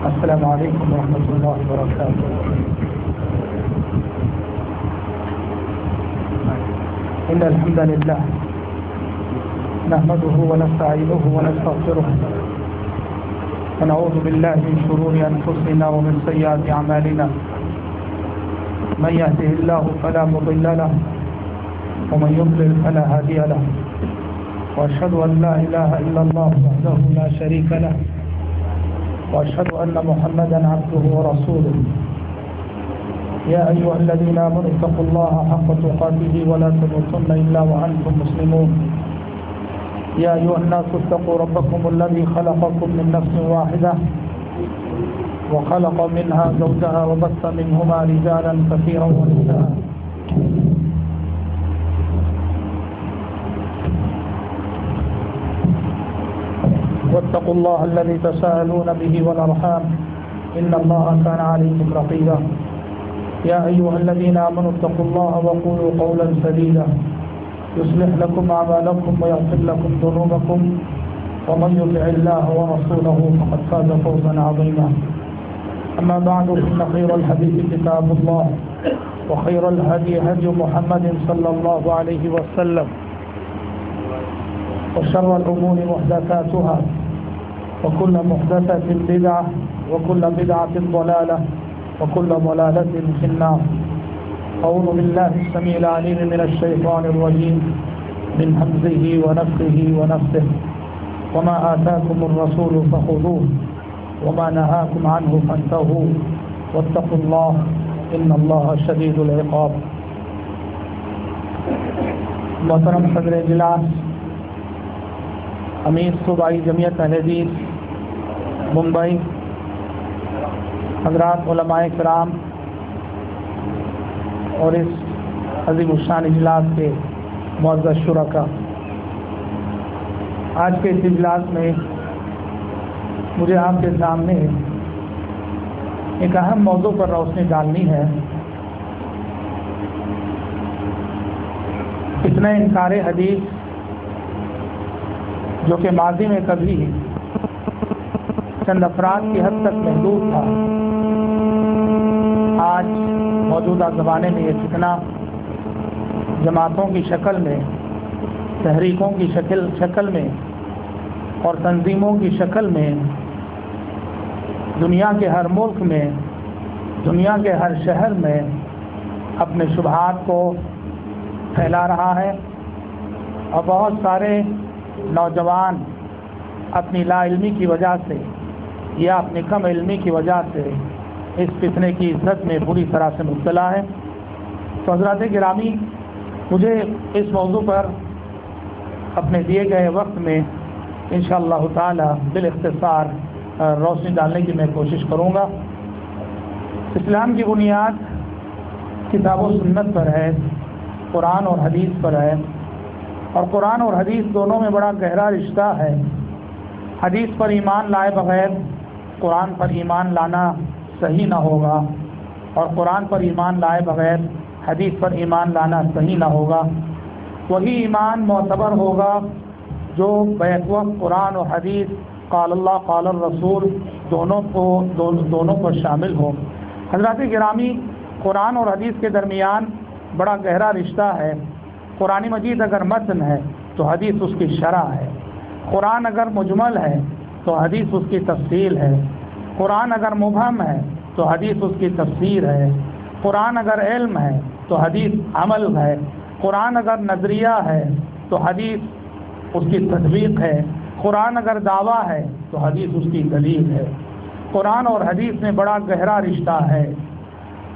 السلام علیکم ورحمۃ اللہ وبرکاتہ۔ ان الحمد للہ نحمده ونستعینه ونستغفره ونعوذ باللہ من شرور انفسنا ومن سیئات اعمالنا، من يهده الله فلا مضل له ومن يضلل فلا هادي له، واشهد ان لا اله الا الله وحده لا شريك له، واشهد ان محمدا عبده ورسوله۔ يا ايها الذين امنوا اتقوا الله حق تقاته ولا تموتن الا وانتم مسلمون۔ يا ايها الناس اتقوا ربكم الذي خلقكم من نفس واحده وخلق منها زوجها وبث منهما رجالا كثيرا ونساء، واتقوا الله الذي تساءلون به والارحام ان الله كان عليكم رقيبا۔ يا ايها الذين امنوا اتقوا الله وقولوا قولا سديدا يصلح لكم اعمالكم ويغفر لكم ذنوبكم، ومن يطع الله ورسوله فقد فاز فوزا عظيما۔ اما بعد فان خير الحديث كتاب الله، وخير الهدي هدي محمد صلى الله عليه وسلم، وشر الامور محدثاتها، وكل محدثة بدعة، وكل بدعة ضلالة، وكل ضلالة في النار۔ أعوذ بالله السميع العليم من الشيطان الرجيم من همزه ونفخه ونفثه، وما آتاكم الرسول فخذوه وما نهاكم عنه فانتهوا واتقوا الله إن الله شديد العقاب۔ محترم صدر اجلاس، امیر صوبائی جمعیت اہل حدیث ممبئی، حضرات علماء کرام اور اس عظیم الشان اجلاس کے معزز شرکاء، آج کے اس اجلاس میں مجھے آپ کے سامنے ایک اہم موضوع پر روشنی ڈالنی ہے۔ فتنہ انکار حدیث جو کہ ماضی میں کبھی چند افراد کی حد تک محدود تھا، آج موجودہ زمانے میں یہ فتنہ جماعتوں کی شکل میں، تحریکوں کی شکل میں اور تنظیموں کی شکل میں دنیا کے ہر ملک میں، دنیا کے ہر شہر میں اپنے شبہات کو پھیلا رہا ہے، اور بہت سارے نوجوان اپنی لا علمی کی وجہ سے یا اپنی کم علمی کی وجہ سے اس فتنے کی عزت میں بری طرح سے مبتلا ہے۔ تو حضرات گرامی، مجھے اس موضوع پر اپنے دیے گئے وقت میں انشاءاللہ تعالی بالاختصار روشنی ڈالنے کی میں کوشش کروں گا۔ اسلام کی بنیاد کتاب و سنت پر ہے، قرآن اور حدیث پر ہے، اور قرآن اور حدیث دونوں میں بڑا گہرا رشتہ ہے۔ حدیث پر ایمان لائے بغیر قرآن پر ایمان لانا صحیح نہ ہوگا، اور قرآن پر ایمان لائے بغیر حدیث پر ایمان لانا صحیح نہ ہوگا۔ وہی ایمان معتبر ہوگا جو بیک وقت قرآن اور حدیث، قال اللہ قال الرسول دونوں پر شامل ہو۔ حضرات گرامی، قرآن اور حدیث کے درمیان بڑا گہرا رشتہ ہے۔ قرآن مجید اگر متن ہے تو حدیث اس کی شرح ہے، قرآن اگر مجمل ہے تو حدیث اس کی تفصیل ہے، قرآن اگر مبہم ہے تو حدیث اس کی تفسیر ہے، قرآن اگر علم ہے تو حدیث عمل ہے، قرآن اگر نظریہ ہے تو حدیث اس کی تطبیق ہے، قرآن اگر دعویٰ ہے تو حدیث اس کی دلیل ہے۔ قرآن اور حدیث میں بڑا گہرا رشتہ ہے۔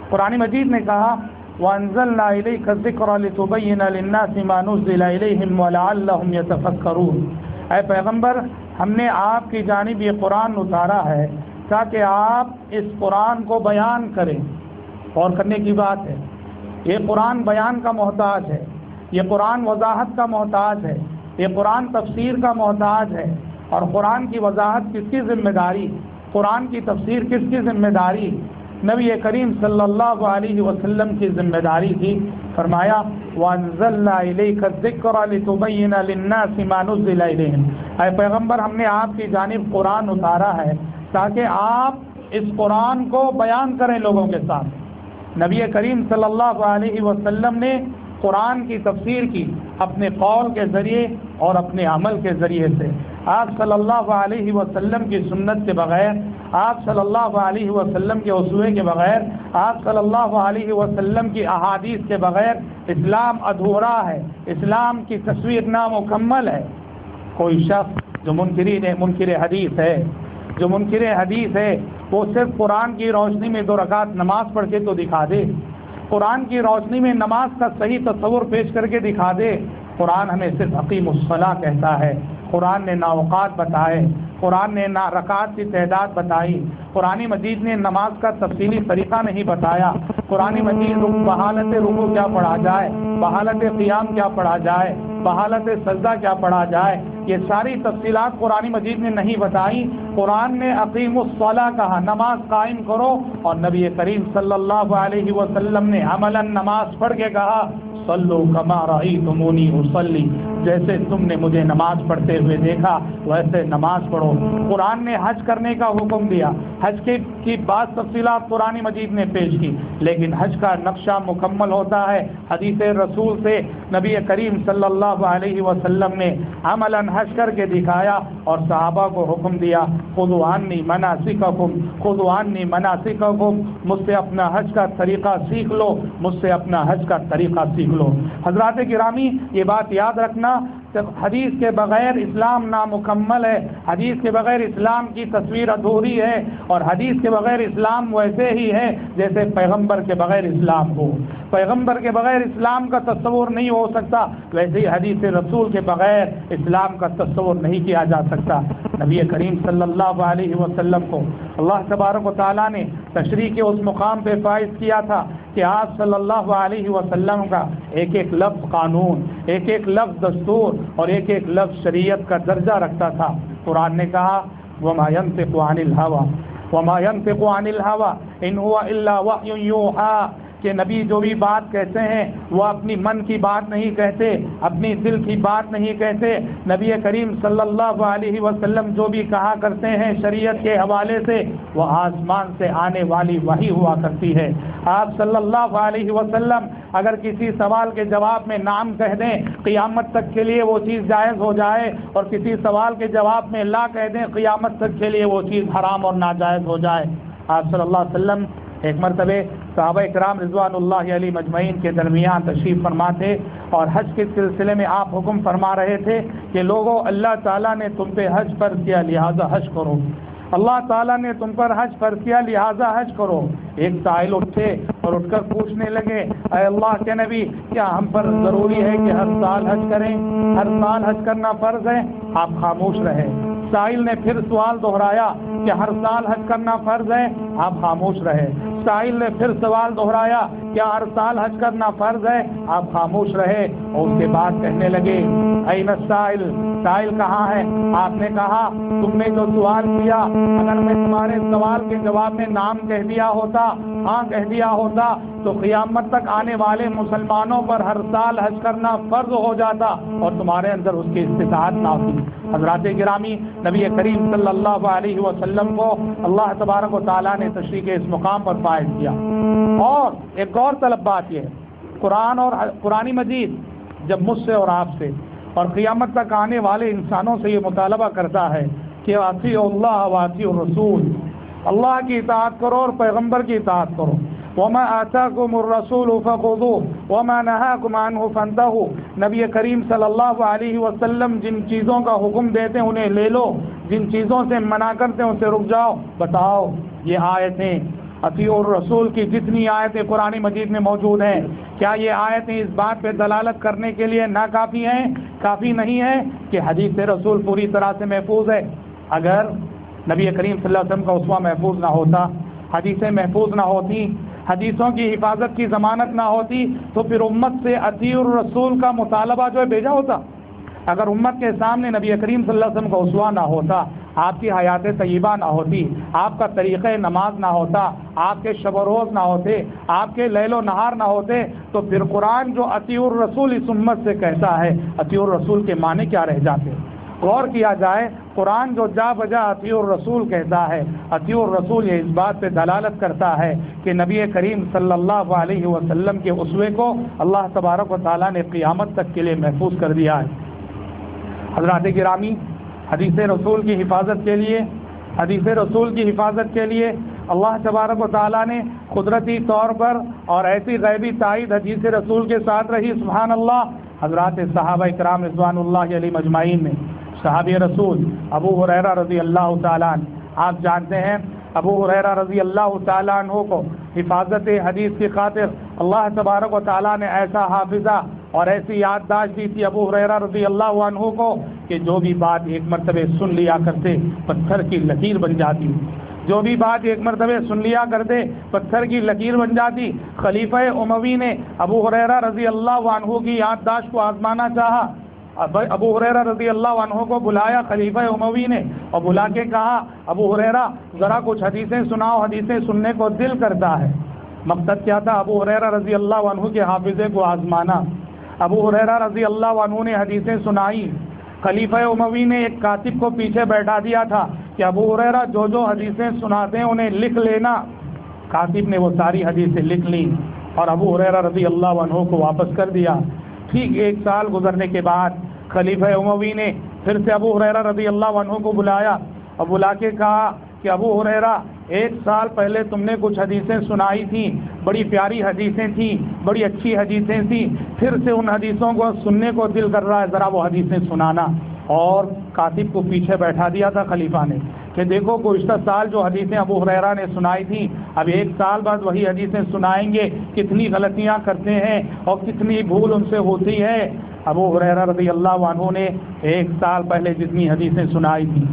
قرآن مجید نے کہا وَأَنزَلْنَا إِلَيْكَ الذِّكْرَ لِتُبَيِّنَ لِلنَّاسِ مَا نُزِّلَ إِلَيْهِمْ وَلَعَلَّهُمْ يَتَفَكَّرُونَ۔ اے پیغمبر، ہم نے آپ کی جانب یہ قرآن اتارا ہے تاکہ آپ اس قرآن کو بیان کریں۔ اور کرنے کی بات ہے، یہ قرآن بیان کا محتاج ہے، یہ قرآن وضاحت کا محتاج ہے، یہ قرآن تفسیر کا محتاج ہے۔ اور قرآن کی وضاحت کس کی ذمہ داری، قرآن کی تفسیر کس کی ذمہ داری؟ نبی کریم صلی اللہ علیہ وسلم کی ذمہ داری تھی۔ فرمایا وَأَنزَلْنَا إِلَيْكَ الذِّكْرَ لِتُبَيِّنَ لِلنَّاسِ مَا نُزِّلَ إِلَيْهِمْ۔ اے پیغمبر، ہم نے آپ کی جانب قرآن اتارا ہے تاکہ آپ اس قرآن کو بیان کریں لوگوں کے ساتھ۔ نبی کریم صلی اللہ علیہ وسلم نے قرآن کی تفسیر کی اپنے قول کے ذریعے اور اپنے عمل کے ذریعے سے۔ آپ صلی اللہ علیہ وسلم کی سنت کے بغیر، آپ صلی اللہ علیہ وسلم کے اسوے کے بغیر، آپ صلی اللہ علیہ وسلم کی احادیث کے بغیر اسلام ادھورا ہے، اسلام کی تصویر نامکمل ہے۔ کوئی شخص جو منکر حدیث ہے، جو منکر حدیث ہے، وہ صرف قرآن کی روشنی میں 2 رکعت نماز پڑھ کے تو دکھا دے، قرآن کی روشنی میں نماز کا صحیح تصور پیش کر کے دکھا دے۔ قرآن ہمیں صرف اقیم الصلاۃ کہتا ہے، قرآن نے اوقات بتائے، قرآن نے رکعات کی تعداد بتائی، قرآن مجید نے نماز کا تفصیلی طریقہ نہیں بتایا، قرآن مجید بحالت رکوع کیا پڑھا جائے، بحالت قیام کیا پڑھا جائے، بحالت سجدہ کیا پڑھا جائے، یہ ساری تفصیلات قرآن مجید نے نہیں بتائی۔ قرآن نے اقیم الصلاۃ کہا، نماز قائم کرو، اور نبی کریم صلی اللہ علیہ وسلم نے عملاً نماز پڑھ کے کہا صلو کما رأیتمونی اصلی، جیسے تم نے مجھے نماز پڑھتے ہوئے دیکھا ویسے نماز پڑھو۔ قرآن نے حج کرنے کا حکم دیا، حج کی بعض تفصیلات قرآن مجید نے پیش کی، لیکن حج کا نقشہ مکمل ہوتا ہے حدیث رسول سے۔ نبی کریم صلی اللہ علیہ وسلم نے عملاً حج کر کے دکھایا اور صحابہ کو حکم دیا خذوا عنی مناسککم، خذوا عنی مناسککم، مجھ سے اپنا حج کا طریقہ سیکھ لو، مجھ سے اپنا حج کا طریقہ سیکھ لو۔ حضرات گرامی، یہ بات یاد رکھنا، حدیث کے بغیر اسلام نامکمل ہے، حدیث کے بغیر اسلام کی تصویر ادھوری ہے، اور حدیث کے بغیر اسلام ویسے ہی ہے جیسے پیغمبر کے بغیر اسلام ہو۔ پیغمبر کے بغیر اسلام کا تصور نہیں ہو سکتا، ویسے ہی حدیث رسول کے بغیر اسلام کا تصور نہیں کیا جا سکتا۔ نبی کریم صلی اللہ علیہ وسلم کو اللہ تبارک و تعالیٰ نے تشریح کے اس مقام پہ فائز کیا تھا کہ آپ صلی اللہ علیہ وسلم کا ایک ایک لفظ قانون، ایک ایک لفظ دستور اور ایک ایک لفظ شریعت کا درجہ رکھتا تھا۔ قرآن نے کہا وَمَا يَنطِقُ عَنِ الْهَوَىٰ وَمَا يَنطِقُ عَنِ الْهَوَىٰ إِنْ هُوَ إِلَّا وَحْيٌ يُوحَىٰ، کہ نبی جو بھی بات کہتے ہیں وہ اپنی من کی بات نہیں کہتے، اپنی دل کی بات نہیں کہتے۔ نبی کریم صلی اللہ علیہ وسلم جو بھی کہا کرتے ہیں شریعت کے حوالے سے، وہ آسمان سے آنے والی وحی ہوا کرتی ہے۔ آپ صلی اللہ علیہ وسلم اگر کسی سوال کے جواب میں نعم کہہ دیں، قیامت تک کے لیے وہ چیز جائز ہو جائے، اور کسی سوال کے جواب میں لا کہہ دیں، قیامت تک کے لیے وہ چیز حرام اور ناجائز ہو جائے۔ آپ صلی اللہ علیہ وسلم ایک مرتبہ صحابہ کرام رضوان اللہ علیہ مجمعین کے درمیان تشریف فرما تھے، اور حج کے سلسلے میں آپ حکم فرما رہے تھے کہ لوگوں، اللہ تعالیٰ نے تم پہ حج فرض کیا لہذا حج کرو، اللہ تعالیٰ نے تم پر حج فرض کیا لہذا حج کرو۔ ایک سائل اٹھے اور اٹھ کر پوچھنے لگے، اے اللہ کے نبی، کیا ہم پر ضروری ہے کہ ہر سال حج کریں؟ ہر سال حج کرنا فرض ہے؟ آپ خاموش رہے۔ سائل نے پھر سوال دہرایا کہ ہر سال حج کرنا فرض ہے؟ آپ خاموش رہے۔ سائل نے پھر سوال دہرایا کیا ہر سال حج کرنا فرض ہے؟ آپ خاموش رہے، اور اس کے بعد کہنے لگے این السائل، سائل کہاں ہے؟ آپ نے کہا تم نے جو سوال کیا، اگر میں تمہارے سوال کے جواب میں نام کہہ دیا ہوتا، ہاں کہہ دیا ہوتا، تو قیامت تک آنے والے مسلمانوں پر ہر سال حج کرنا فرض ہو جاتا، اور تمہارے اندر اس کی استطاعت نہ ہوتی۔ حضرات گرامی، نبی کریم صلی اللہ علیہ وسلم کو اللہ تبارک و تعالیٰ نے تشریح کے اس مقام پر فائز کیا۔ اور ایک غور طلب بات یہ ہے، قرآن اور قرآن مجید جب مجھ سے اور آپ سے اور قیامت تک آنے والے انسانوں سے یہ مطالبہ کرتا ہے کہ اطیعوا اللہ واطیعوا الرسول، اللہ کی اطاعت کرو اور پیغمبر کی اطاعت کرو، وما آتاکم الرسول فخذوہ وما نہاکم عنہ فانتہوا، نبی کریم صلی اللہ علیہ وسلم جن چیزوں کا حکم دیتے ہیں انہیں لے لو، جن چیزوں سے منع کرتے ہیں ان سے رک جاؤ۔ بتاؤ یہ آیتیں اطیعوا الرسول کی جتنی آیتیں قرآن مجید میں موجود ہیں، کیا یہ آیتیں اس بات پہ دلالت کرنے کے لیے ناکافی ہیں؟ کافی نہیں ہے کہ حدیث رسول پوری طرح سے محفوظ ہے؟ اگر نبی کریم صلی اللہ علیہ وسلم کا اسوہ محفوظ نہ ہوتا، حدیثیں محفوظ نہ ہوتی، حدیثوں کی حفاظت کی ضمانت نہ ہوتی، تو پھر امت سے اطیعوا الرسول کا مطالبہ جو ہے بھیجا ہوتا۔ اگر امت کے سامنے نبی کریم صلی اللہ علیہ وسلم کا اسوہ نہ ہوتا، آپ کی حیات طیبہ نہ ہوتی، آپ کا طریقہ نماز نہ ہوتا، آپ کے شب و روز نہ ہوتے، آپ کے لیل و نہار نہ ہوتے، تو پھر قرآن جو اطیعوا الرسول اس امت سے کہتا ہے، اطیعوا الرسول کے معنی کیا رہ جاتے؟ غور کیا جائے، قرآن جو جا بجا اطیع الرسول کہتا ہے، اطیع الرسول یہ اس بات پہ دلالت کرتا ہے کہ نبی کریم صلی اللہ علیہ وسلم کے اسوے کو اللہ تبارک و تعالیٰ نے قیامت تک کے لیے محفوظ کر دیا ہے۔ حضرات گرامی، حدیث رسول کی حفاظت کے لیے اللہ تبارک و تعالیٰ نے قدرتی طور پر اور ایسی غیبی تائید حدیث رسول کے ساتھ رہی، سبحان اللہ۔ حضرات صحابہ کرام رضوان اللہ علیہم اجمعین میں صحابی رسول ابو ہریرہ رضی اللہ تعالیٰ عنہ، آپ جانتے ہیں ابو ہریرہ رضی اللہ تعالیٰ عنہ کو حفاظت حدیث کی خاطر اللہ تبارک و تعالیٰ نے ایسا حافظہ اور ایسی یادداشت دی تھی ابو ہریرہ رضی اللہ عنہ کو کہ جو بھی بات ایک مرتبہ سن لیا کرتے پتھر کی لکیر بن جاتی، جو بھی بات ایک مرتبہ سن لیا کرتے پتھر کی لکیر بن جاتی۔ خلیفہ اموی نے ابو ہریرہ رضی اللہ عنہ کی یادداشت کو آزمانا چاہا، ابو ہریرہ رضی اللہ عنہ کو بلایا خلیفہ اموی نے اور بلا کے کہا ابو ہریرہ ذرا کچھ حدیثیں سناؤ، حدیثیں سننے کو دل کرتا ہے۔ مقصد کیا تھا؟ ابو ہریرہ رضی اللہ عنہ کے حافظے کو آزمانا۔ ابو ہریرہ رضی اللہ عنہ نے حدیثیں سنائی۔ خلیفہ اموی نے ایک کاتب کو پیچھے بیٹھا دیا تھا کہ ابو ہریرہ جو جو حدیثیں سناتے ہیں انہیں لکھ لینا۔ کاتب نے وہ ساری حدیثیں لکھ لیں اور ابو ہریرہ رضی اللہ عنہ کو واپس کر دیا۔ ٹھیک 1 سال گزرنے کے بعد خلیفہ اموی نے پھر سے ابو ہریرہ رضی اللہ عنہ کو بلایا اور بلا کے کہا کہ ابو ہریرہ 1 سال پہلے تم نے کچھ حدیثیں سنائی تھیں، بڑی پیاری حدیثیں تھیں، بڑی اچھی حدیثیں تھیں، پھر سے ان حدیثوں کو سننے کو دل کر رہا ہے، ذرا وہ حدیثیں سنانا۔ اور کاتب کو پیچھے بیٹھا دیا تھا خلیفہ نے کہ دیکھو گزشتہ سال جو حدیثیں ابو ہریرہ نے سنائی تھیں اب 1 سال بعد وہی حدیثیں سنائیں گے، کتنی غلطیاں کرتے ہیں اور کتنی بھول ان سے ہوتی ہے۔ ابو ہریرہ رضی اللہ عنہ نے 1 سال پہلے جتنی حدیثیں سنائی تھیں،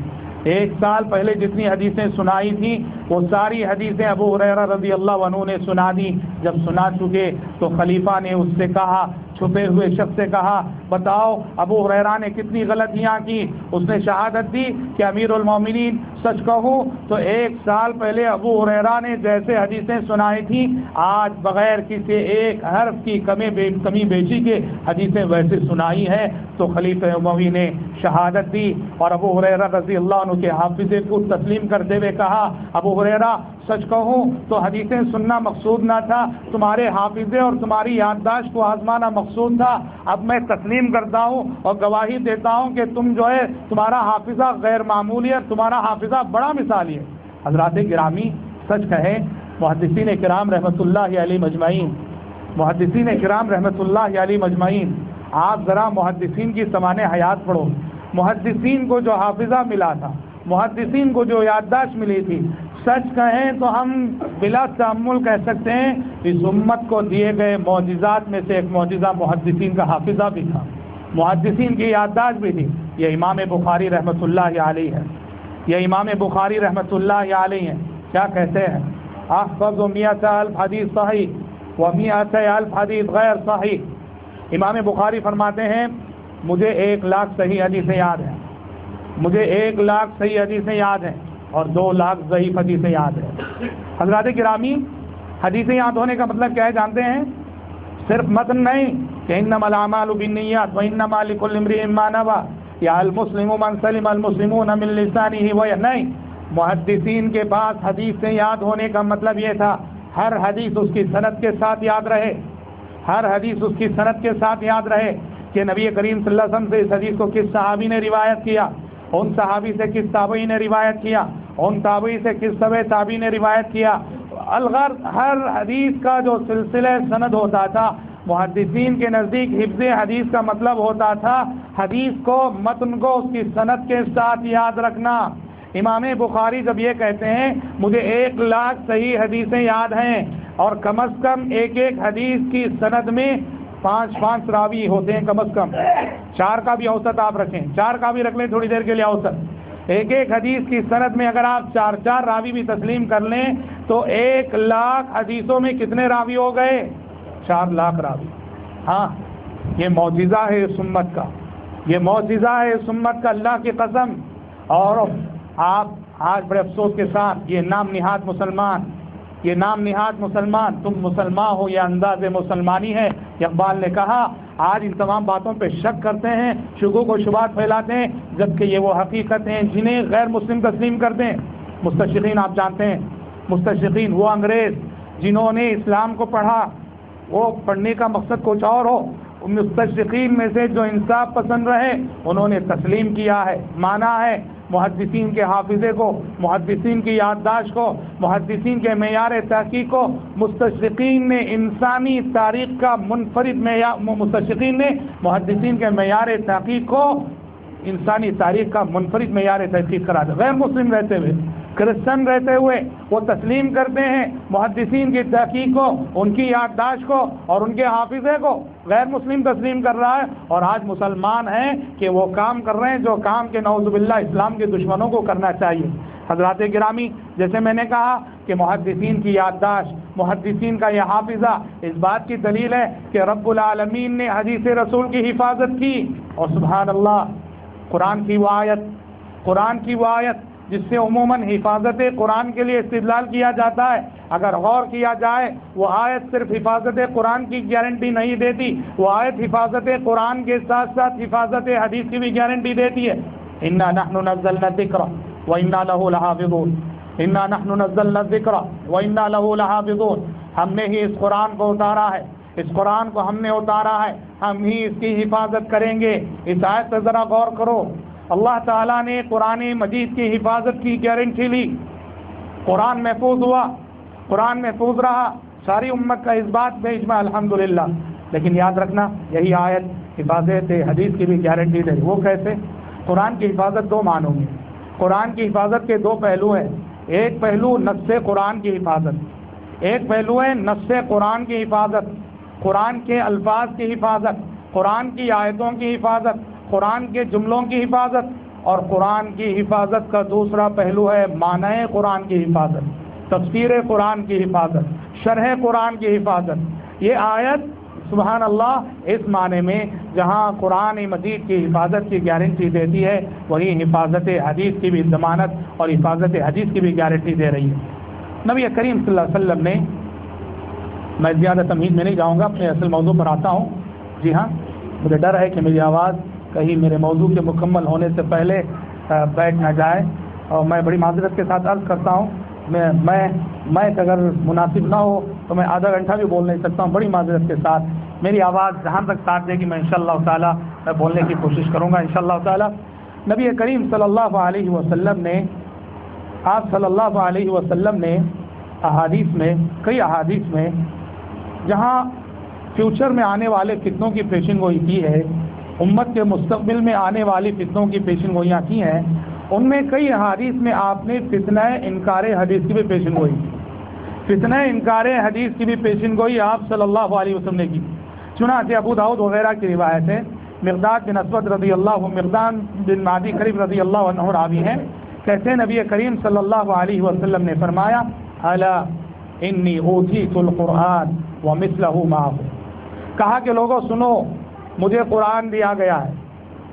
1 سال پہلے جتنی حدیثیں سنائی تھیں وہ ساری حدیثیں ابو ہریرہ رضی اللہ عنہ نے سنا دی۔ جب سنا چکے تو خلیفہ نے اس سے کہا، چھپے ہوئے شخص سے کہا بتاؤ ابو ہریرہ نے کتنی غلطیاں کی؟ اس نے شہادت دی کہ امیر المومنین سچ کہوں تو 1 سال پہلے ابو ہریرہ نے جیسے حدیثیں سنائی تھیں آج بغیر کسی ایک حرف کی کمی بیشی کے حدیثیں ویسے سنائی ہیں۔ تو خلیفہ اموی نے شہادت دی اور ابو ہریرہ رضی اللہ عنہ کے حافظے کو تسلیم کرتے ہوئے کہا ابو ہریرہ سچ کہوں تو حدیثیں سننا مقصود نہ تھا، تمہارے حافظے اور تمہاری یادداشت کو آزمانا مقصود تھا۔ اب میں تسلیم کرتا ہوں اور گواہی دیتا ہوں کہ تم جو ہے تمہارا حافظہ غیر معمولی ہے، تمہارا حافظہ بڑا مثالی ہے۔ حضرات گرامی، سچ کہیں محدثین کرام رحمۃ اللہ علیہ مجمعین، محدثین کرام رحمۃ اللہ علیہ مجمعین، آپ ذرا محدثین کی سمان حیات پڑھو۔ محدثین کو جو حافظہ ملا تھا، محدثین کو جو یادداشت ملی تھی، سچ کہیں تو ہم بلا تأمل کہہ سکتے ہیں اس امت کو دیے گئے معجزات میں سے ایک معجزہ محدثین کا حافظہ بھی تھا، محدثین کی یادداشت بھی تھی۔ یہ امام بخاری رحمۃ اللہ علیہ ہے، یہ امام بخاری رحمۃ اللہ علیہ ہیں۔ کیا کہتے ہیں؟ احفظ 100,000 حدیث صحیح و 100,000 حدیث غیر صحیح۔ امام بخاری فرماتے ہیں مجھے 1,00,000 صحیح حدیثیں یاد ہیں، مجھے 1,00,000 صحیح حدیثیں یاد ہیں اور 2,00,000 ضعیف حدیثیں یاد ہیں۔ حضرات گرامی، حدیثیں یاد ہونے کا مطلب کیا ہے جانتے ہیں؟ صرف متن نہیں کہ انما الاعمال بالنیات وانما لکل امرئ ما نوى یا المسلم من سلم المسلمون من لسانه ويده، نہیں، محدثین کے پاس حدیثیں یاد ہونے کا مطلب یہ تھا ہر حدیث اس کی سند کے ساتھ یاد رہے، ہر حدیث اس کی سند کے ساتھ یاد رہے کہ نبی کریم صلی اللہ علیہ وسلم سے اس حدیث کو کس صحابی نے روایت کیا، ان صحابی سے کس تابعی نے روایت کیا، ان تابعی سے کس تابعی نے روایت کیا۔ الغرض ہر حدیث کا جو سلسلہ سند ہوتا تھا، محدثین کے نزدیک حفظ حدیث کا مطلب ہوتا تھا حدیث کو، متن کو اس کی سند کے ساتھ یاد رکھنا۔ امام بخاری جب یہ کہتے ہیں مجھے 1,00,000 صحیح حدیثیں یاد ہیں اور کم از کم ایک حدیث کی سند میں 5 راوی ہوتے ہیں، کم از کم 4 کا بھی اوسط آپ رکھیں، 4 کا بھی رکھ لیں تھوڑی دیر کے لیے اوسط۔ ایک حدیث کی سند میں اگر آپ 4 راوی بھی تسلیم کر لیں تو 1,00,000 حدیثوں میں کتنے راوی ہو گئے؟ 4,00,000 راوی۔ ہاں، یہ معجزہ ہے اس امت کا، یہ معجزہ ہے اس امت کا، اللہ کی قسم۔ اور آپ آج بڑے افسوس کے ساتھ یہ نام نہاد مسلمان یہ نام نہاد مسلمان، تم مسلمان ہو، یہ انداز مسلمانی ہے۔ اقبال نے کہا آج ان تمام باتوں پہ شک کرتے ہیں، شکوک و شبہات پھیلاتے ہیں، جبکہ یہ وہ حقیقت ہیں جنہیں غیر مسلم تسلیم کرتے ہیں۔ مستشرقین آپ جانتے ہیں، مستشرقین وہ انگریز جنہوں نے اسلام کو پڑھا، وہ پڑھنے کا مقصد کچھ اور ہو، مستشرقین میں سے جو انصاف پسند رہے انہوں نے تسلیم کیا ہے، مانا ہے محدثین کے حافظے کو، محدثین کی یادداشت کو، محدثین کے معیار تحقیق کو مستشرقین نے انسانی تاریخ کا منفرد معیار، مستشرقین نے محدثین کے معیار تحقیق کو انسانی تاریخ کا منفرد معیار تحقیق کرا دیا۔ غیر مسلم رہتے ہوئے، کرسچن رہتے ہوئے وہ تسلیم کرتے ہیں محدثین کی تحقیق کو، ان کی یادداشت کو اور ان کے حافظے کو۔ غیر مسلم تسلیم کر رہا ہے اور آج مسلمان ہیں کہ وہ کام کر رہے ہیں جو کام کے نعوذ باللہ اسلام کے دشمنوں کو کرنا چاہیے۔ حضرات گرامی، جیسے میں نے کہا کہ محدثین کی یادداشت، محدثین کا یہ حافظہ اس بات کی دلیل ہے کہ رب العالمین نے حدیث رسول کی حفاظت کی، اور سبحان اللہ قرآن کی وہ آیت جس سے عموماً حفاظت قرآن کے لیے استدلال کیا جاتا ہے، اگر غور کیا جائے وہ آیت صرف حفاظت قرآن کی گارنٹی نہیں دیتی، وہ آیت حفاظت قرآن کے ساتھ ساتھ حفاظت حدیث کی بھی گارنٹی دیتی ہے۔ انا نحن نزلنا الذکر وانا لہ لحافظون، انا نحن نزلنا الذکر وانا لہ لحافظون، ہم نے ہی اس قرآن کو اتارا ہے، اس قرآن کو ہم نے اتارا ہے، ہم ہی اس کی حفاظت کریں گے۔ اس آیت سے ذرا غور کرو، اللہ تعالیٰ نے قرآن مجید کی حفاظت کی گارنٹی لی، قرآن محفوظ ہوا، قرآن محفوظ رہا، ساری امت کا اس بات پہ اجماع الحمدللہ۔ لیکن یاد رکھنا یہی آیت حفاظت حدیث کی بھی گارنٹی دے، وہ کیسے؟ قرآن کی حفاظت دو معنوں میں، قرآن کی حفاظت کے دو پہلو ہیں، ایک پہلو نص قرآن کی حفاظت، ایک پہلو ہے نص قرآن کی حفاظت، قرآن کے الفاظ کی حفاظت، قرآن کی آیتوں کی حفاظت، قرآن کے جملوں کی حفاظت، اور قرآن کی حفاظت کا دوسرا پہلو ہے معنی قرآن کی حفاظت، تفسیر قرآن کی حفاظت، شرح قرآن کی حفاظت۔ یہ آیت سبحان اللہ اس معنی میں جہاں قرآن مجید کی حفاظت کی گارنٹی دیتی ہے، وہی حفاظت حدیث کی بھی ضمانت اور حفاظت حدیث کی بھی گارنٹی دے رہی ہے۔ نبی کریم صلی اللہ علیہ وسلم نے، میں زیادہ تمہید میں نہیں جاؤں گا، اپنے اصل موضوع پر آتا ہوں۔ جی ہاں، مجھے ڈر ہے کہ میری آواز کہیں میرے موضوع کے مکمل ہونے سے پہلے بیٹھ نہ جائے، اور میں بڑی معذرت کے ساتھ عرض کرتا ہوں، میں اگر مناسب نہ ہو تو میں آدھا گھنٹہ بھی بول نہیں سکتا ہوں، بڑی معذرت کے ساتھ۔ میری آواز جہاں تک ساتھ دے گی میں انشاءاللہ تعالی میں بولنے کی کوشش کروں گا انشاءاللہ تعالی۔ نبی کریم صلی اللہ علیہ وسلم نے، آپ صلی اللہ علیہ وسلم نے احادیث میں، کئی احادیث میں جہاں فیوچر میں آنے والے فتنوں کی پیشن گوئی کی ہے، امت کے مستقبل میں آنے والی فتنوں کی پیشن گوئیاں کی ہیں، ان میں کئی احادیث میں آپ نے فتنہ انکار حدیث کی بھی پیشن گوئی، فتنہ انکار حدیث کی بھی پیشن گوئی آپ صلی اللہ علیہ وسلم نے کی۔ چنانچہ ابو داؤد وغیرہ کی روایت ہے، مقداد بن اسود رضی اللہ، مقداد بن معدی کریم رضی اللہ عنہ راوی ہیں، کہتے ہیں نبی کریم صلی اللہ علیہ وسلم نے فرمایا الا انی اوتیت القرآن ومثلہ معہ، کہا کہ لوگوں سنو، مجھے قرآن دیا گیا ہے،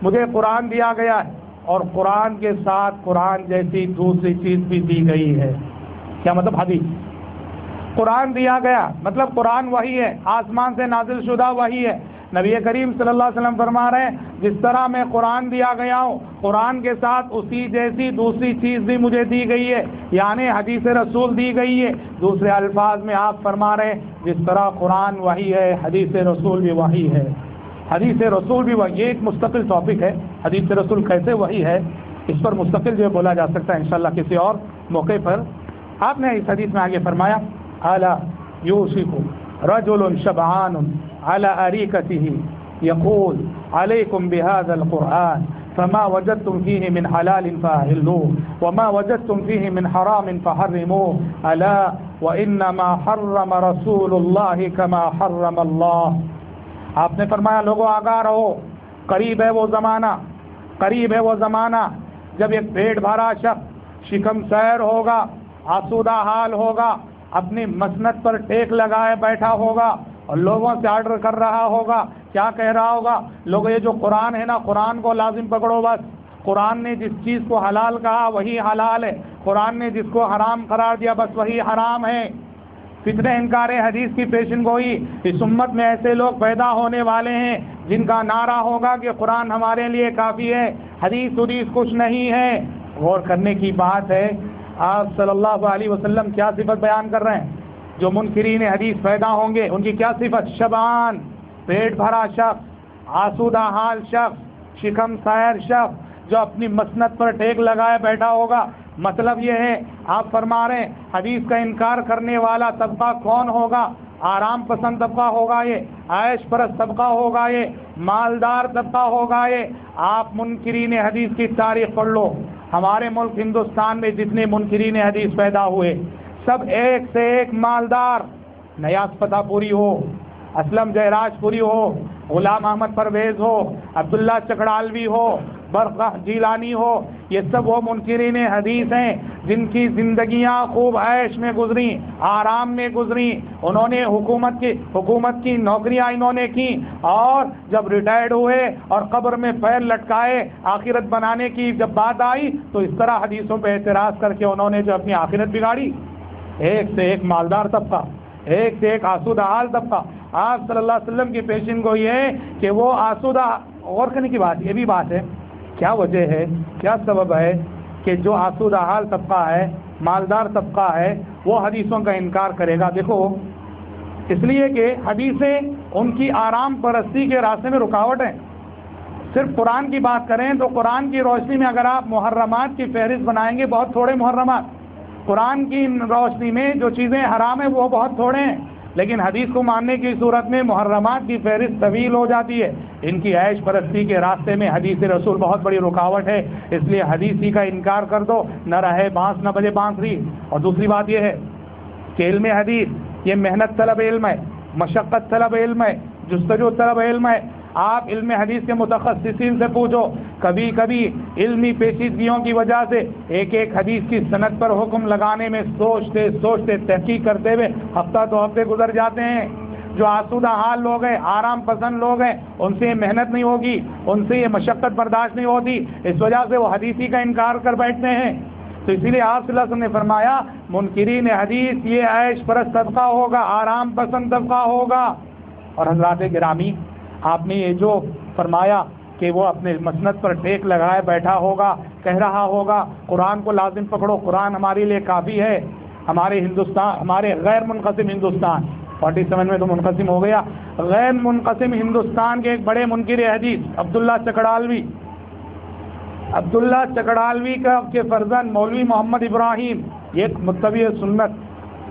مجھے قرآن دیا گیا ہے، اور قرآن کے ساتھ قرآن جیسی دوسری چیز بھی دی گئی ہے۔ کیا مطلب؟ حدیث، قرآن دیا گیا مطلب قرآن وہی ہے، آسمان سے نازل شدہ وہی ہے۔ نبی کریم صلی اللہ علیہ وسلم فرما رہے ہیں جس طرح میں قرآن دیا گیا ہوں، قرآن کے ساتھ اسی جیسی دوسری چیز بھی مجھے دی گئی ہے، یعنی حدیث رسول دی گئی ہے۔ دوسرے الفاظ میں آپ فرما رہے ہیں جس طرح قرآن وہی ہے، حدیث رسول بھی وہی ہے، حدیث رسول بھی وہی۔ یہ ایک مستقل ٹاپک ہے، حدیث رسول کیسے وہی ہے، اس پر مستقل جو بولا جا سکتا ہے انشاءاللہ کسی اور موقع پر۔ آپ نے اس حدیث میں آگے فرمایا الا یوشک رجل شبعان على أريكته يقول عليكم بهذا القرآن فما وجدتم فيه من حلال فأحلوه وما وجدتم فيه من حرام فحرموه ألا وإنما حرم رسول الله كما حرم الله۔ آپ نے فرمایا لوگوں آگاہ رہو، قریب ہے وہ زمانہ، قریب ہے وہ زمانہ جب ایک پیٹ بھرا شخص شکم سیر ہوگا، آسودہ حال ہوگا، اپنی مسند پر ٹیک لگائے بیٹھا ہوگا اور لوگوں سے آرڈر کر رہا ہوگا، کیا کہہ رہا ہوگا؟ لوگوں یہ جو قرآن ہے نا، قرآن کو لازم پکڑو، بس قرآن نے جس چیز کو حلال کہا وہی حلال ہے، قرآن نے جس کو حرام قرار دیا بس وہی حرام ہے۔ فتنہ انکار حدیث کی پیشن گوئی۔ اس امت میں ایسے لوگ پیدا ہونے والے ہیں جن کا نعرہ ہوگا کہ قرآن ہمارے لیے کافی ہے، حدیث کچھ نہیں ہے۔ غور کرنے کی بات ہے، آپ صلی اللہ علیہ وسلم کیا صفت بیان کر رہے ہیں؟ جو منکرین حدیث پیدا ہوں گے ان کی کیا صفت؟ شبعان، پیٹ بھرا شخص، آسودہ حال شخص، شکم سیر شخص جو اپنی مسند پر ٹیک لگائے بیٹھا ہوگا۔ مطلب یہ ہے آپ فرما رہے ہیں حدیث کا انکار کرنے والا طبقہ کون ہوگا؟ آرام پسند طبقہ ہوگا، یہ عیش پرست طبقہ ہوگا، یہ مالدار طبقہ ہوگا۔ یہ آپ منکرین حدیث کی تاریخ پڑھ لو، ہمارے ملک ہندوستان میں جتنے منکرین حدیث پیدا ہوئے سب ایک سے ایک مالدار، نیاز فتح پوری ہو، اسلم جیراج پوری ہو، غلام احمد پرویز ہو، عبداللہ چکڑالوی ہو، برقع جیلانی ہو، یہ سب وہ منکرین حدیث ہیں جن کی زندگیاں خوب عیش میں گزری، آرام میں گزری۔ انہوں نے حکومت کی نوکریاں انہوں نے کی، اور جب ریٹائرڈ ہوئے اور قبر میں پیر لٹکائے آخرت بنانے کی جب بات آئی تو اس طرح حدیثوں پہ اعتراض کر کے انہوں نے جو اپنی آخرت بگاڑی۔ ایک سے ایک مالدار طبقہ، ایک سے ایک آسودہ حال طبقہ۔ آپ صلی اللہ علیہ وسلم کی پیشن گوئی ہے کہ وہ آسودہ، غور کرنے کی بات یہ بھی بات ہے، کیا وجہ ہے، کیا سبب ہے کہ جو آسودہ حال طبقہ ہے، مالدار طبقہ ہے، وہ حدیثوں کا انکار کرے گا؟ دیکھو، اس لیے کہ حدیثیں ان کی آرام پرستی کے راستے میں رکاوٹ ہیں۔ صرف قرآن کی بات کریں تو قرآن کی روشنی میں اگر آپ محرمات کی فہرست بنائیں گے، بہت تھوڑے محرمات، قرآن کی روشنی میں جو چیزیں حرام ہیں وہ بہت تھوڑے ہیں، لیکن حدیث کو ماننے کی صورت میں محرمات کی فہرست طویل ہو جاتی ہے۔ ان کی عیش پرستی کے راستے میں حدیث رسول بہت بڑی رکاوٹ ہے، اس لیے حدیث ہی کا انکار کر دو، نہ رہے بانس نہ بجے بانسری۔ اور دوسری بات یہ ہے کہ علم حدیث یہ محنت طلب علم ہے، مشقت طلب علم ہے، جستجو طلب علم ہے۔ آپ علم حدیث کے متخصصین سے پوچھو، کبھی کبھی علمی پیچیدگیوں کی وجہ سے ایک ایک حدیث کی سند پر حکم لگانے میں سوچتے سوچتے تحقیق کرتے ہوئے ہفتہ دو ہفتے گزر جاتے ہیں۔ جو آسودہ حال لوگ ہیں، آرام پسند لوگ ہیں، ان سے یہ محنت نہیں ہوگی، ان سے یہ مشقت برداشت نہیں ہوتی، اس وجہ سے وہ حدیثی کا انکار کر بیٹھتے ہیں۔ تو اسی لیے آپ صلی اللہ علیہ وسلم نے فرمایا منکرین حدیث یہ عیش پرست طبقہ ہوگا، آرام پسند طبقہ ہوگا۔ اور حضرات گرامی، آپ نے یہ جو فرمایا کہ وہ اپنے مسند پر ٹیک لگائے بیٹھا ہوگا، کہہ رہا ہوگا قرآن کو لازم پکڑو، قرآن ہمارے لیے کافی ہے۔ ہمارے ہندوستان، ہمارے غیر منقسم ہندوستان 47 میں تو منقسم ہو گیا، غیر منقسم ہندوستان کے ایک بڑے منکر حدیث عبداللہ چکڑالوی کے فرزند مولوی محمد ابراہیم، ایک متبع سنت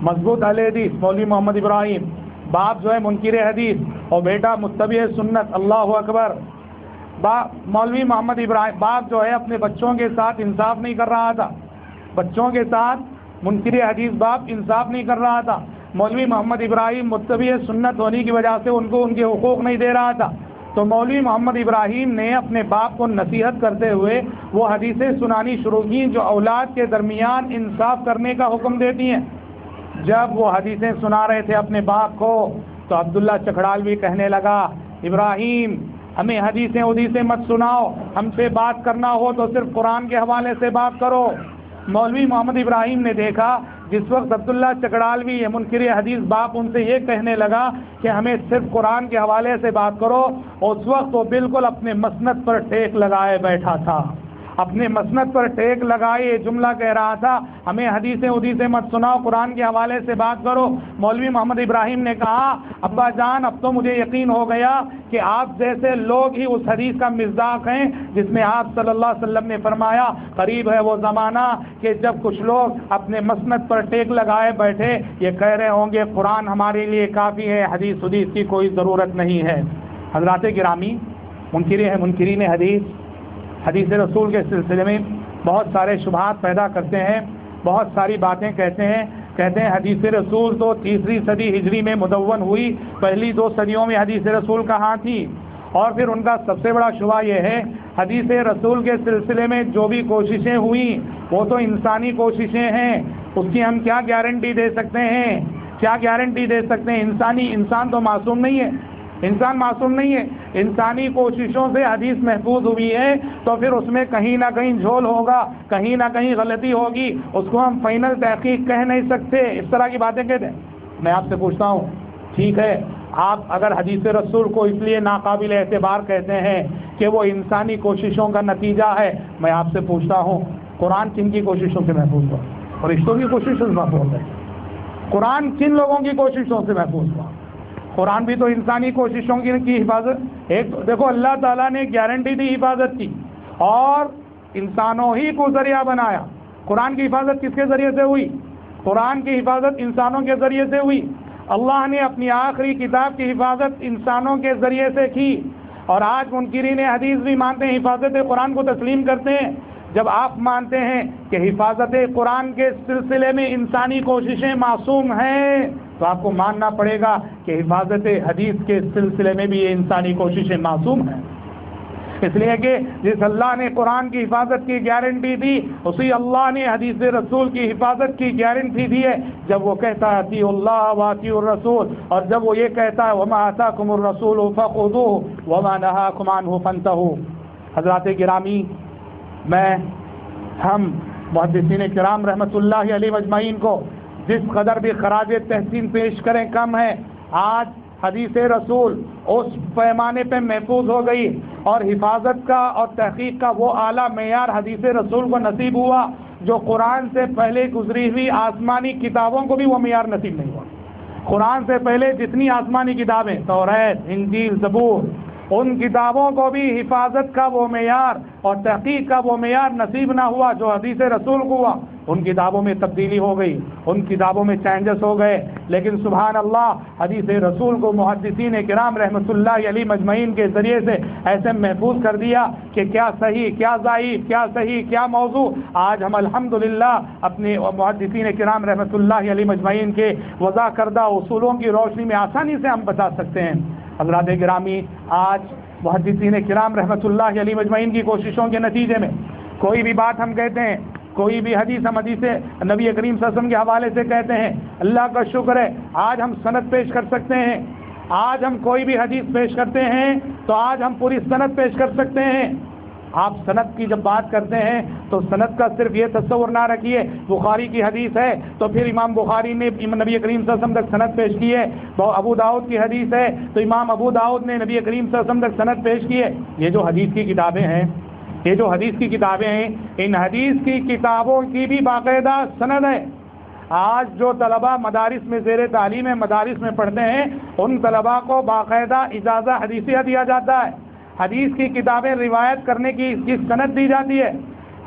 مضبوط اہل حدیث مولوی محمد ابراہیم، باپ جو ہے منکر حدیث اور بیٹا متبع سنت، اللہ اکبر۔ مولوی محمد ابراہیم باپ جو ہے اپنے بچوں کے ساتھ انصاف نہیں کر رہا تھا، بچوں کے ساتھ منکر حدیث باپ انصاف نہیں کر رہا تھا۔ مولوی محمد ابراہیم متبع سنت ہونے کی وجہ سے ان کو ان کے حقوق نہیں دے رہا تھا، تو مولوی محمد ابراہیم نے اپنے باپ کو نصیحت کرتے ہوئے وہ حدیثیں سنانی شروع کی جو اولاد کے درمیان انصاف کرنے کا حکم دیتی ہیں۔ جب وہ حدیثیں سنا رہے تھے اپنے باپ کو تو عبداللہ چکڑالوی کہنے لگا، ابراہیم ہمیں حدیثیں مت سناؤ، ہم سے بات کرنا ہو تو صرف قرآن کے حوالے سے بات کرو۔ مولوی محمد ابراہیم نے دیکھا جس وقت عبداللہ چکڑالوی یہ منکر حدیث باپ ان سے یہ کہنے لگا کہ ہمیں صرف قرآن کے حوالے سے بات کرو، اس وقت وہ بالکل اپنے مسند پر ٹیک لگائے بیٹھا تھا، اپنے مسند پر ٹیک لگائے یہ جملہ کہہ رہا تھا، ہمیں حدیثیں مت سناؤ، قرآن کے حوالے سے بات کرو۔ مولوی محمد ابراہیم نے کہا، ابا جان اب تو مجھے یقین ہو گیا کہ آپ جیسے لوگ ہی اس حدیث کا مصداق ہیں جس میں آپ صلی اللہ علیہ وسلم نے فرمایا قریب ہے وہ زمانہ کہ جب کچھ لوگ اپنے مسند پر ٹیک لگائے بیٹھے یہ کہہ رہے ہوں گے قرآن ہمارے لیے کافی ہے، حدیث کی کوئی ضرورت نہیں ہے۔ حضرات گرامی، منکرین حدیث رسول کے سلسلے میں بہت سارے شبہات پیدا کرتے ہیں، بہت ساری باتیں کہتے ہیں حدیث رسول تو 3 صدی ہجری میں مدون ہوئی، پہلی 2 صدیوں میں حدیث رسول کہاں تھی؟ اور پھر ان کا سب سے بڑا شبہ یہ ہے حدیث رسول کے سلسلے میں جو بھی کوششیں ہوئیں وہ تو انسانی کوششیں ہیں، اس کی ہم کیا گارنٹی دے سکتے ہیں؟ انسان تو معصوم نہیں ہے، انسان معصوم نہیں ہے، انسانی کوششوں سے حدیث محفوظ ہوئی ہے تو پھر اس میں کہیں نہ کہیں جھول ہوگا، کہیں نہ کہیں غلطی ہوگی، اس کو ہم فائنل تحقیق کہہ نہیں سکتے، اس طرح کی باتیں کہتے ہیں۔ میں آپ سے پوچھتا ہوں، ٹھیک ہے آپ اگر حدیث رسول کو اس لیے ناقابل اعتبار کہتے ہیں کہ وہ انسانی کوششوں کا نتیجہ ہے، میں آپ سے پوچھتا ہوں قرآن کن کی کوششوں سے محفوظ ہوا؟ فرشتوں کی کوششوں سے محفوظ ہے؟ قرآن کن لوگوں کی کوششوں سے محفوظ ہوا؟ قرآن بھی تو انسانی کوششوں کی حفاظت، ایک دیکھو اللہ تعالیٰ نے گارنٹی دی حفاظت کی اور انسانوں ہی کو ذریعہ بنایا۔ قرآن کی حفاظت کس کے ذریعے سے ہوئی؟ قرآن کی حفاظت انسانوں کے ذریعے سے ہوئی۔ اللہ نے اپنی آخری کتاب کی حفاظت انسانوں کے ذریعے سے کی، اور آج منکرین حدیث بھی مانتے ہیں، حفاظت قرآن کو تسلیم کرتے ہیں۔ جب آپ مانتے ہیں کہ حفاظت قرآن کے سلسلے میں انسانی کوششیں معصوم ہیں، تو آپ کو ماننا پڑے گا کہ حفاظت حدیث کے سلسلے میں بھی یہ انسانی کوششیں معصوم ہیں، اس لیے کہ جس اللہ نے قرآن کی حفاظت کی گارنٹی دی، اسی اللہ نے حدیث رسول کی حفاظت کی گارنٹی دی ہے۔ جب وہ کہتا ہے اطیعوا اللہ واطیعوا الرسول، اور جب وہ یہ کہتا ہے وما آتاکم الرسول فخذوہ وما نہاکم عنہ فانتہوا۔ حضرات گرامی، ہم محدثین کرام رحمۃ اللہ علیہ مجمعین کو جس قدر بھی خراج تحسین پیش کریں کم ہے۔ آج حدیث رسول اس پیمانے پہ محفوظ ہو گئی، اور حفاظت کا اور تحقیق کا وہ اعلیٰ معیار حدیث رسول کو نصیب ہوا جو قرآن سے پہلے گزری ہوئی آسمانی کتابوں کو بھی وہ معیار نصیب نہیں ہوا۔ قرآن سے پہلے جتنی آسمانی کتابیں، توریت، انجیل، زبور، ان کتابوں کو بھی حفاظت کا وہ معیار اور تحقیق کا وہ معیار نصیب نہ ہوا جو حدیث رسول کو ہوا۔ ان کتابوں میں تبدیلی ہو گئی، ان کتابوں میں چینجز ہو گئے، لیکن سبحان اللہ حدیث رسول کو محدثین کرام رحمۃ اللہ علیہ مجمعین کے ذریعے سے ایسے محفوظ کر دیا کہ کیا صحیح، کیا ضعیف، کیا صحیح، کیا موضوع، آج ہم الحمدللہ اپنے محدثین کرام رحمۃ اللہ علیہ مجمعین کے وضع کردہ اصولوں کی روشنی میں آسانی سے ہم بتا سکتے ہیں۔ حضرات گرامی، آج محدثین کرام رحمۃ اللہ علیہ مجمعین کی کوششوں کے نتیجے میں کوئی بھی بات ہم کہتے ہیں، کوئی بھی حدیث ہم حدیث نبی کریم صلی اللہ علیہ وسلم کے حوالے سے کہتے ہیں، اللہ کا شکر ہے آج ہم سند پیش کر سکتے ہیں۔ آج ہم کوئی بھی حدیث پیش کرتے ہیں تو آج ہم پوری سند پیش کر سکتے ہیں۔ آپ سند کی جب بات کرتے ہیں تو سند کا صرف یہ تصور نہ رکھیے بخاری کی حدیث ہے تو پھر امام بخاری نے نبی کریم صلی اللہ علیہ وسلم تک سند پیش کی ہے، ابو داؤد کی حدیث ہے تو امام ابو داؤد نے نبی کریم صلی اللہ علیہ وسلم تک سند پیش کی ہے۔ یہ جو حدیث کی کتابیں ہیں، یہ جو حدیث کی کتابیں ہیں، ان حدیث کی کتابوں کی بھی باقاعدہ سند ہے۔ آج جو طلبہ مدارس میں زیر تعلیم مدارس میں پڑھتے ہیں، ان طلبہ کو باقاعدہ اجازہ حدیثیہ دیا جاتا ہے، حدیث کی کتابیں روایت کرنے کی سند دی جاتی ہے۔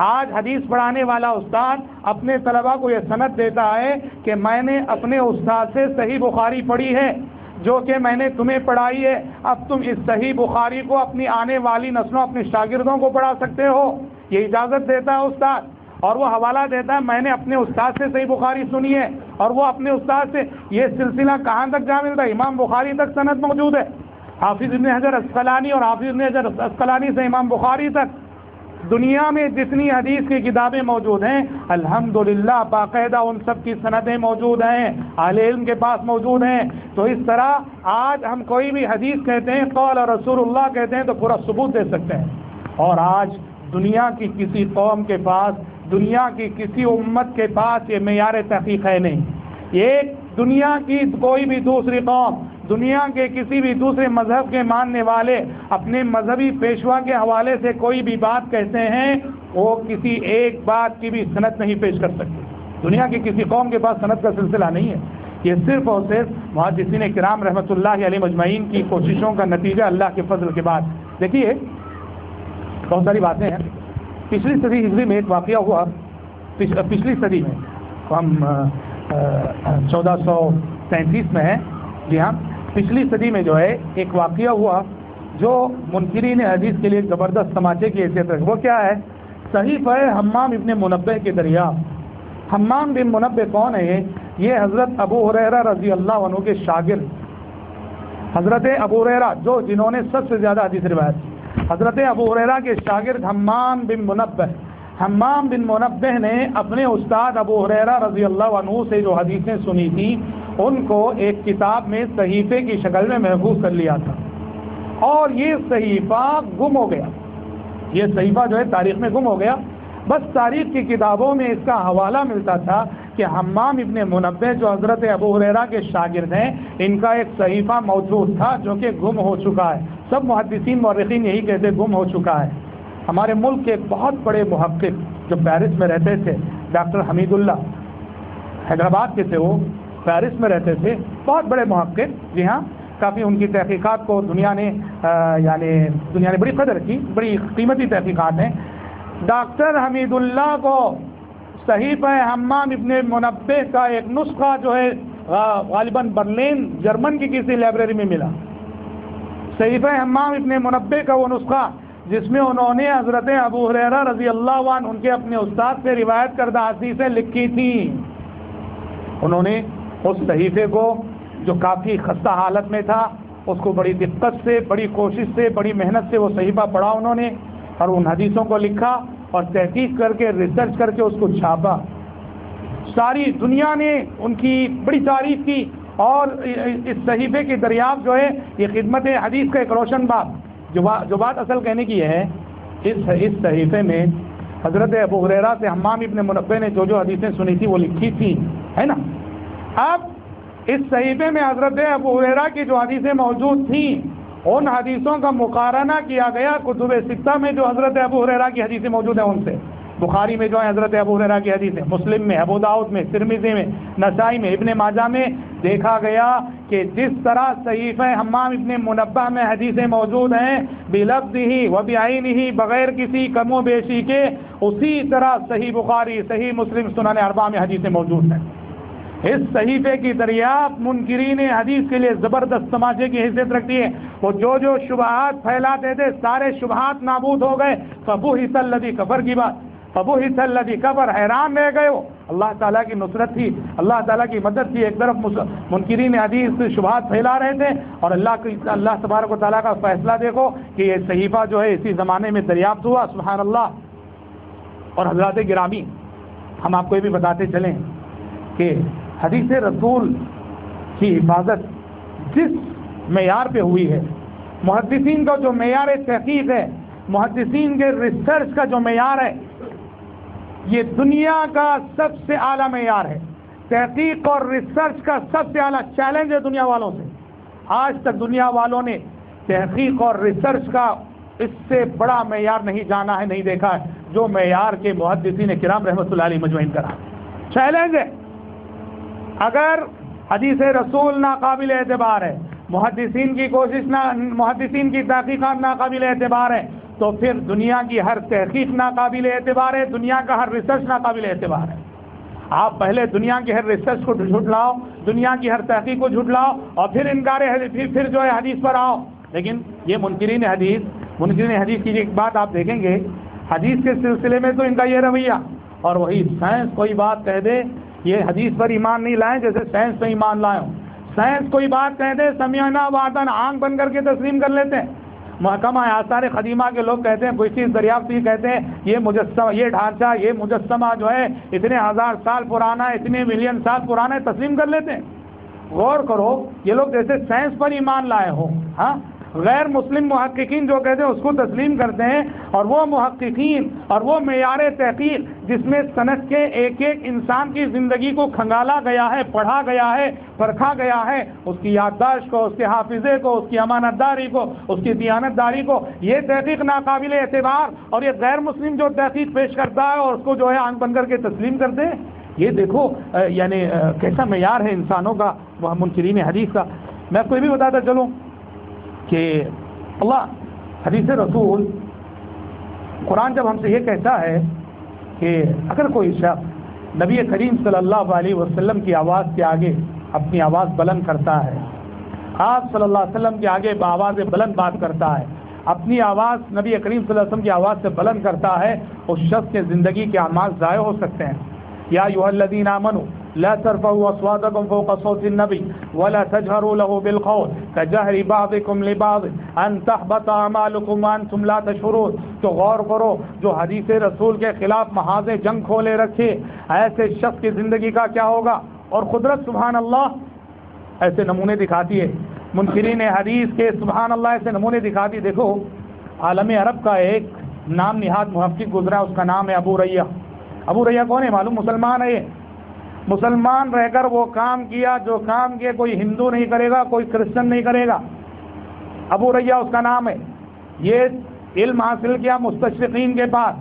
آج حدیث پڑھانے والا استاد اپنے طلبہ کو یہ سند دیتا ہے کہ میں نے اپنے استاد سے صحیح بخاری پڑھی ہے جو کہ میں نے تمہیں پڑھائی ہے، اب تم اس صحیح بخاری کو اپنی آنے والی نسلوں اپنے شاگردوں کو پڑھا سکتے ہو، یہ اجازت دیتا ہے استاد۔ اور وہ حوالہ دیتا ہے میں نے اپنے استاد سے صحیح بخاری سنی ہے، اور وہ اپنے استاد سے یہ سلسلہ کہاں تک جا ملتا ہے؟ امام بخاری تک سند موجود ہے، حافظ ابن حجر عسقلانی اور حافظ ابن حجر عسقلانی سے امام بخاری تک۔ دنیا میں جتنی حدیث کی کتابیں موجود ہیں الحمدللہ باقاعدہ ان سب کی سندیں موجود ہیں، اہل علم کے پاس موجود ہیں۔ تو اس طرح آج ہم کوئی بھی حدیث کہتے ہیں، قول رسول اللہ کہتے ہیں تو پورا ثبوت دے سکتے ہیں۔ اور آج دنیا کی کسی قوم کے پاس، دنیا کی کسی امت کے پاس یہ معیار تحقیق ہے نہیں۔ یہ دنیا کی کوئی بھی دوسری قوم، دنیا کے کسی بھی دوسرے مذہب کے ماننے والے اپنے مذہبی پیشوا کے حوالے سے کوئی بھی بات کہتے ہیں، وہ کسی ایک بات کی بھی سند نہیں پیش کر سکتے۔ دنیا کی کسی قوم کے پاس سند کا سلسلہ نہیں ہے۔ یہ صرف اور صرف محدثین کرام رحمۃ اللہ علیہ مجمعین کی کوششوں کا نتیجہ اللہ کے فضل کے بعد۔ دیکھیے بہت ساری باتیں ہیں۔ پچھلی صدی ہجری میں ایک واقعہ ہوا، پچھلی صدی میں ہم 1437 میں ہیں، جی ہاں، پچھلی صدی میں جو ہے ایک واقعہ ہوا جو منکرین حدیث کے لیے زبردست تماچے کی حیثیت رکھے۔ وہ کیا ہے؟ صحیفہ حمام ابن منبہ کے دریافت۔ حمام بن منبہ کون ہے؟ یہ حضرت ابو ہریرہ رضی اللہ عنہ کے شاگرد، حضرت ابو ہریرہ جنہوں نے سب سے زیادہ حدیث روایت کی، حضرت ابو ہریرہ کے شاگرد حمام بن منبہ۔ حمام بن منبہ نے اپنے استاد ابو ہریرہ رضی اللہ عنہ سے جو حدیثیں سنی تھیں ان کو ایک کتاب میں صحیفے کی شکل میں محفوظ کر لیا تھا، اور یہ صحیفہ گم ہو گیا۔ یہ صحیفہ جو ہے تاریخ میں گم ہو گیا۔ بس تاریخ کی کتابوں میں اس کا حوالہ ملتا تھا کہ حمام ابن منبہ جو حضرت ابو ہریرہ کے شاگرد ہیں، ان کا ایک صحیفہ موجود تھا جو کہ گم ہو چکا ہے۔ سب محدثین مورخین یہی کہتے گم ہو چکا ہے۔ ہمارے ملک کے بہت بڑے محقق جو پیرس میں رہتے تھے، ڈاکٹر حمید اللہ، حیدرآباد کے تھے، وہ پیرس میں رہتے تھے، بہت بڑے محقق، جی ہاں، کافی ان کی تحقیقات کو دنیا نے بڑی قدر کی، بڑی قیمتی تحقیقات ہیں۔ ڈاکٹر حمید اللہ کو صحیفہ حمام ابن منبہ کا ایک نسخہ جو ہے غالباً برلین جرمن کی کسی لائبریری میں ملا۔ صحیفہ حمام ابن منبہ کا وہ نسخہ جس میں انہوں نے حضرت ابو ہریرہ رضی اللہ عنہ ان کے اپنے استاد سے روایت کردہ حدیثیں لکھی تھیں۔ انہوں نے اس صحیفے کو جو کافی خستہ حالت میں تھا، اس کو بڑی دقت سے، بڑی کوشش سے، بڑی محنت سے وہ صحیفہ پڑھا انہوں نے، اور ان حدیثوں کو لکھا اور تحقیق کر کے، ریسرچ کر کے اس کو چھاپا۔ ساری دنیا نے ان کی بڑی تعریف کی، اور اس صحیفے کی دریافت جو ہے یہ خدمت حدیث کا ایک روشن باب۔ جو بات اصل کہنے کی ہے، اس صحیفے میں حضرت ابو ہریرہ سے حمام ابن منبہ نے جو حدیثیں سنی تھی وہ لکھی تھی، ہے نا۔ اب اس صحیفے میں حضرت ابو ہریرہ کی جو حدیثیں موجود تھیں، ان حدیثوں کا مقارنہ کیا گیا کتب ستہ میں جو حضرت ابو ہریرہ کی حدیثیں موجود ہیں ان سے۔ بخاری میں جو ہے حضرت ابو ہریرہ کی حدیث ہے، مسلم میں، ابو داؤد میں، ترمذی میں، نسائی میں، ابن ماجہ میں دیکھا گیا کہ جس طرح صحیفہ حمام ابن منبہ میں حدیثیں موجود ہیں بلفظہ و بعینہ، بغیر کسی کم و بیشی کے، اسی طرح صحیح بخاری، صحیح مسلم، سنن اربعہ میں حدیثیں موجود ہیں۔ اس صحیفے کی دریافت منکرین حدیث کے لیے زبردست تماچے کی حیثیت رکھتی ہے۔ وہ جو شبہات پھیلاتے تھے سارے شبہات نابود ہو گئے۔ فبہت الذی کفر کی بات، فبہت الذی کفر، حیران رہ گئے وہ۔ اللہ تعالیٰ کی نصرت تھی، اللہ تعالیٰ کی مدد تھی، ایک طرف منکرین حدیث شبہات پھیلا رہے تھے، اور اللہ تبارک و تعالیٰ کا فیصلہ دیکھو کہ یہ صحیفہ جو ہے اسی زمانے میں دریافت ہوا، سبحان اللہ۔ اور حضرات گرامی، ہم آپ کو یہ بھی بتاتے چلیں کہ حدیث رسول کی حفاظت جس معیار پہ ہوئی ہے، محدثین کا جو معیار تحقیق ہے، محدثین کے ریسرچ کا جو معیار ہے، یہ دنیا کا سب سے اعلیٰ معیار ہے۔ تحقیق اور ریسرچ کا سب سے اعلیٰ چیلنج ہے دنیا والوں سے۔ آج تک دنیا والوں نے تحقیق اور ریسرچ کا اس سے بڑا معیار نہیں جانا ہے، نہیں دیکھا ہے، جو معیار کے محدثین کرام رحمۃ اللہ علیہ مجمعین کرا۔ چیلنج ہے۔ اگر حدیث رسول ناقابل اعتبار ہے، محدثین کی کوشش محدثین کی تحقیقات ناقابل اعتبار ہے، تو پھر دنیا کی ہر تحقیق ناقابل اعتبار ہے، دنیا کا ہر ریسرچ ناقابل اعتبار ہے۔ آپ پہلے دنیا کی ہر ریسرچ کو جھٹلاؤ، دنیا کی ہر تحقیق کو جھٹلاؤ، اور پھر انکار پھر جو ہے حدیث پر آؤ۔ لیکن یہ منکرین حدیث کی ایک بات آپ دیکھیں گے، حدیث کے سلسلے میں تو ان کا یہ رویہ، اور وہی سائنس کوئی بات کہہ دے، یہ حدیث پر ایمان نہیں لائیں جیسے سائنس پر ایمان لائے ہوں۔ سائنس کوئی بات کہہ دے، سمعنا وعدن، آنکھ بند کر کے تسلیم کر لیتے ہیں۔ محکمہ آثار قدیمہ کے لوگ کہتے ہیں کوئی چیز دریافت کی، کہتے ہیں یہ مجسمہ، یہ ڈھانچہ، یہ مجسمہ جو ہے اتنے ہزار سال پرانا ہے، اتنے ملین سال پرانا ہے، تسلیم کر لیتے ہیں۔ غور کرو، یہ لوگ جیسے سائنس پر ایمان لائے ہوں۔ ہاں، غیر مسلم محققین جو کہتے ہیں اس کو تسلیم کرتے ہیں، اور وہ محققین اور وہ معیار تحقیق جس میں سند کے ایک ایک انسان کی زندگی کو کھنگالا گیا ہے، پڑھا گیا ہے، پرکھا گیا ہے، اس کی یادداشت کو، اس کے حافظے کو، اس کی امانت داری کو، اس کی دیانت داری کو، یہ تحقیق ناقابل اعتبار، اور یہ غیر مسلم جو تحقیق پیش کرتا ہے اور اس کو جو ہے آنکھ بند کر کے تسلیم کرتے ہیں۔ یہ دیکھو یعنی کیسا معیار ہے انسانوں کا، وہ منکرین حدیث کا۔ میں آپ کو یہ بھی بتاتا چلوں کہ اللہ حدیث رسول، قرآن جب ہم سے یہ کہتا ہے کہ اگر کوئی شخص نبی کریم صلی اللہ علیہ وسلم کی آواز کے آگے اپنی آواز بلند کرتا ہے، آپ صلی اللہ علیہ وسلم کے آگے بآواز بلند بات کرتا ہے، اپنی آواز نبی کریم صلی اللہ علیہ وسلم کی آواز سے بلند کرتا ہے، اس شخص کے زندگی کے اعمال ضائع ہو سکتے ہیں۔ یا ایھا الذین آمنوا لا ترفعوا اصواتکم فوق صوت النبی ولا تجهروا له بالقول كجهر بعضکم لبعض ان تحبط اعمالکم وانتم لا تشعرون۔ تو غور کرو، جو حدیث رسول کے خلاف محاذ جنگ کھولے رکھے، ایسے شخص کی زندگی کا کیا ہوگا۔ اور قدرت سبحان اللہ ایسے نمونے دکھاتی ہے، منکرین حدیث کے سبحان اللہ ایسے نمونے دکھاتی۔ دیکھو، عالم عرب کا ایک نام نہاد محقق گزرا، اس کا نام ہے ابو ریہ۔ ابو ریہ کون ہے معلوم؟ مسلمان ہے۔ مسلمان رہ کر وہ کام کیا جو کام کیا کوئی ہندو نہیں کرے گا، کوئی کرسچن نہیں کرے گا۔ ابو ریہ اس کا نام ہے۔ یہ علم حاصل کیا مستشرقین کے پاس،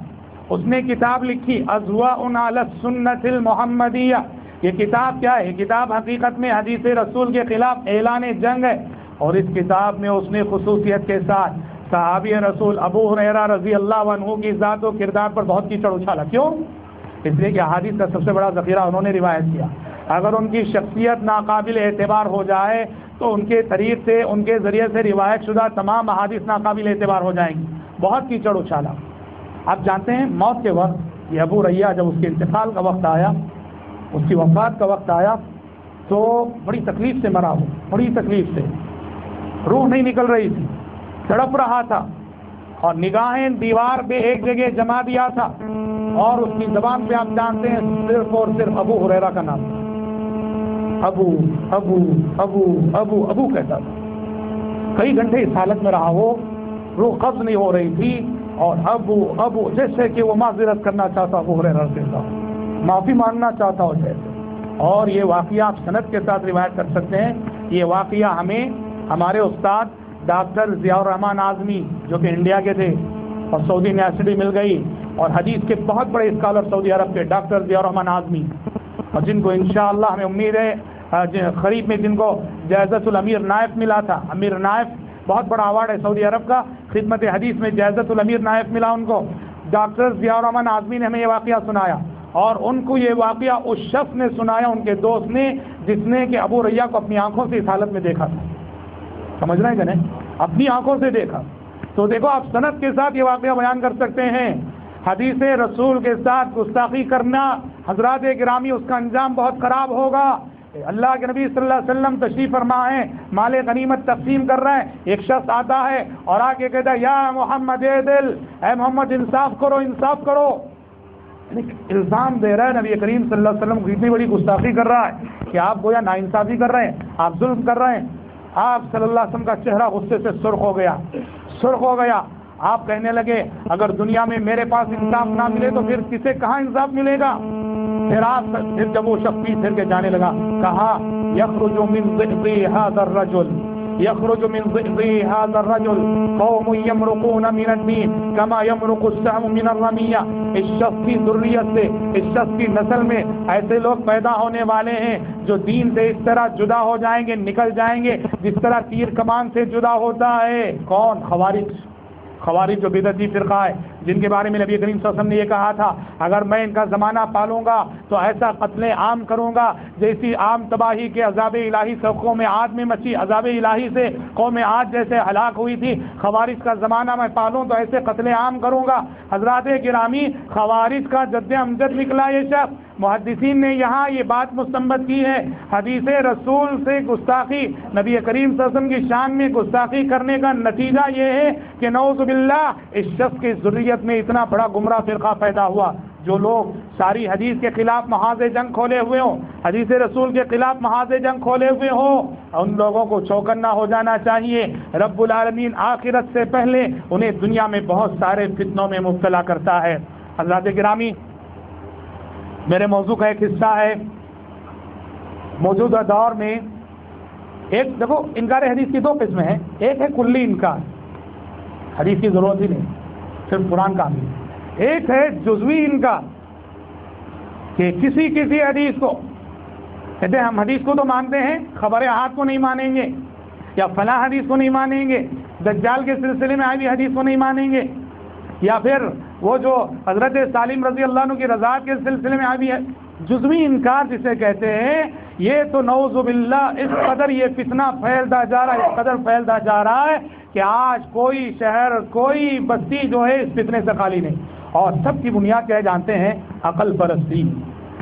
اس نے کتاب لکھی اضواء علی السنۃ المحمدیہ۔ یہ کتاب کیا ہے؟ یہ کتاب حقیقت میں حدیث رسول کے خلاف اعلان جنگ ہے، اور اس کتاب میں اس نے خصوصیت کے ساتھ صحابی رسول ابو ہریرہ رضی اللہ عنہ کی ذات و کردار پر بہت کیچڑ اچھالا۔ کیوں؟ اس لیے کہ احادیث کا سب سے بڑا ذخیرہ انہوں نے روایت کیا۔ اگر ان کی شخصیت ناقابل اعتبار ہو جائے تو ان کے طریق سے، ان کے ذریعے سے روایت شدہ تمام احادیث ناقابل اعتبار ہو جائیں گی۔ بہت کیچڑ اچھالا۔ آپ جانتے ہیں موت کے وقت یہ ابو ریہ جب اس کے انتقال کا وقت آیا، اس کی وفات کا وقت آیا، تو بڑی تکلیف سے مرا ہو، بڑی تکلیف سے، روح نہیں نکل رہی تھی، تڑپ رہا تھا، اور نگاہیں دیوار پہ ایک جگہ جما دیا تھا، اور اس کی زبان پہ آپ جانتے ہیں صرف اور صرف ابو ہریرہ کا نام، ابو ابو ابو ابو ابو کہتا تھا۔ کئی گھنٹے اس حالت میں رہا، وہ روح قبض نہیں ہو رہی تھی، اور ابو ابو جیسے کہ وہ معذرت کرنا چاہتا، ابو ہریرہ سے معافی مانگنا چاہتا ہو جیسے۔ اور یہ واقعہ آپ سند کے ساتھ روایت کر سکتے ہیں۔ یہ واقعہ ہمیں ہمارے استاد ڈاکٹر ضیاء الرحمن اعظمی جو کہ انڈیا کے تھے اور سعودی یونیورسٹی مل گئی، اور حدیث کے بہت بڑے اسکالر سعودی عرب کے ڈاکٹر ضیاء الرحمن اعظمی، اور جن کو انشاءاللہ ہمیں امید ہے قریب میں جن کو جائزۃ الامیر نائف ملا تھا، امیر نائف بہت بڑا ایوارڈ ہے سعودی عرب کا، خدمت حدیث میں جائزۃ الامیر نائف ملا ان کو۔ ڈاکٹر ضیاء الرحمن اعظمی نے ہمیں یہ واقعہ سنایا، اور ان کو یہ واقعہ اس شخص نے سنایا، ان کے دوست نے، جس نے کہ ابو ریہ کو اپنی آنکھوں سے اس حالت میں دیکھا تھا۔ سمجھ رہے ہیں کہ نہیں؟ اپنی آنکھوں سے دیکھا۔ تو دیکھو آپ سند کے ساتھ یہ واقعہ بیان کر سکتے ہیں۔ حدیث رسول کے ساتھ گستاخی کرنا حضرات گرامی اس کا انجام بہت خراب ہوگا۔ اللہ کے نبی صلی اللہ علیہ وسلم تشریف فرما ہے، مال غنیمت تقسیم کر رہے ہیں، ایک شخص آتا ہے اور آ کے کہتا ہے یا محمد عدل، اے محمد انصاف کرو انصاف کرو۔ الزام دے رہا ہے نبی کریم صلی اللہ علیہ وسلم کو، اتنی بڑی گستاخی کر رہا ہے کہ آپ گویا ناانصافی کر رہے ہیں، آپ ظلم کر رہے ہیں۔ آپ صلی اللہ علیہ وسلم کا چہرہ غصے سے سرخ ہو گیا، سرخ ہو گیا۔ آپ کہنے لگے اگر دنیا میں میرے پاس انصاف نہ ملے تو پھر کسے کہاں انصاف ملے گا؟ پھر جب وہ شخص پھر کے جانے لگا، کہا یخرج من ضئضی ھذا الرجل، یخرج من ضئضی ھذا الرجل قوم یمرقون من الدین کما یمرق السهم من الرمیہ۔ اس شخص کی ذریت سے، اس شخص کی نسل میں ایسے لوگ پیدا ہونے والے ہیں جو دین سے اس طرح جدا ہو جائیں گے، نکل جائیں گے جس طرح تیر کمان سے جدا ہوتا ہے۔ کون؟ خوارج۔ خوارج جو بدعتی فرقہ ہے، جن کے بارے میں نبی کریم صلی اللہ علیہ وسلم نے یہ کہا تھا اگر میں ان کا زمانہ پالوں گا تو ایسا قتل عام کروں گا جیسی عام تباہی کے عذاب الہی سے قوم عاد میں مچی، عذاب الہی سے قوم عاد جیسے ہلاک ہوئی تھی، خوارج کا زمانہ میں پالوں تو ایسے قتل عام کروں گا۔ حضرات گرامی، خوارج کا جد امجد نکلا یہ شخص۔ محدثین نے یہاں یہ بات مستنبط کی ہے، حدیث رسول سے گستاخی، نبی کریم صلی اللہ علیہ وسلم کی شان میں گستاخی کرنے کا نتیجہ یہ ہے کہ نعوذ باللہ اس شخص کی ذریت میں اتنا بڑا گمراہ فرقہ پیدا ہوا۔ جو لوگ ساری حدیث کے خلاف محاذ جنگ کھولے ہوئے ہوں، حدیث رسول کے خلاف محاذ جنگ کھولے ہوئے ہوں، ان لوگوں کو چوکنا ہو جانا چاہیے۔ رب العالمین آخرت سے پہلے انہیں دنیا میں بہت سارے فتنوں میں مبتلا کرتا ہے۔ حضرات گرامی، میرے موضوع کا ایک حصہ ہے موجودہ دور میں ایک، دیکھو انکار حدیث کی دو قسمیں ہیں، ایک ہے کلی انکار، حدیث کی ضرورت ہی نہیں، صرف قرآن کا بھی، ایک ہے جزوی انکار کہ کسی حدیث کو کہتے ہیں ہم حدیث کو تو مانتے ہیں، خبر احاد کو نہیں مانیں گے، یا فلاں حدیث کو نہیں مانیں گے، دجال کے سلسلے میں آئی ہوئی حدیث کو نہیں مانیں گے، یا پھر وہ جو حضرت سالم رضی اللہ عنہ کی رضاعت کے سلسلے میں آئی ہے۔ جزوی انکار جسے کہتے ہیں، یہ تو نعوذ باللہ اس قدر یہ فتنہ پھیلتا جا رہا ہے، اس قدر پھیلتا جا رہا ہے کہ آج کوئی شہر، کوئی بستی جو ہے اس فتنے سے خالی نہیں، اور سب کی بنیاد کیا ہے جانتے ہیں؟ عقل پرستی،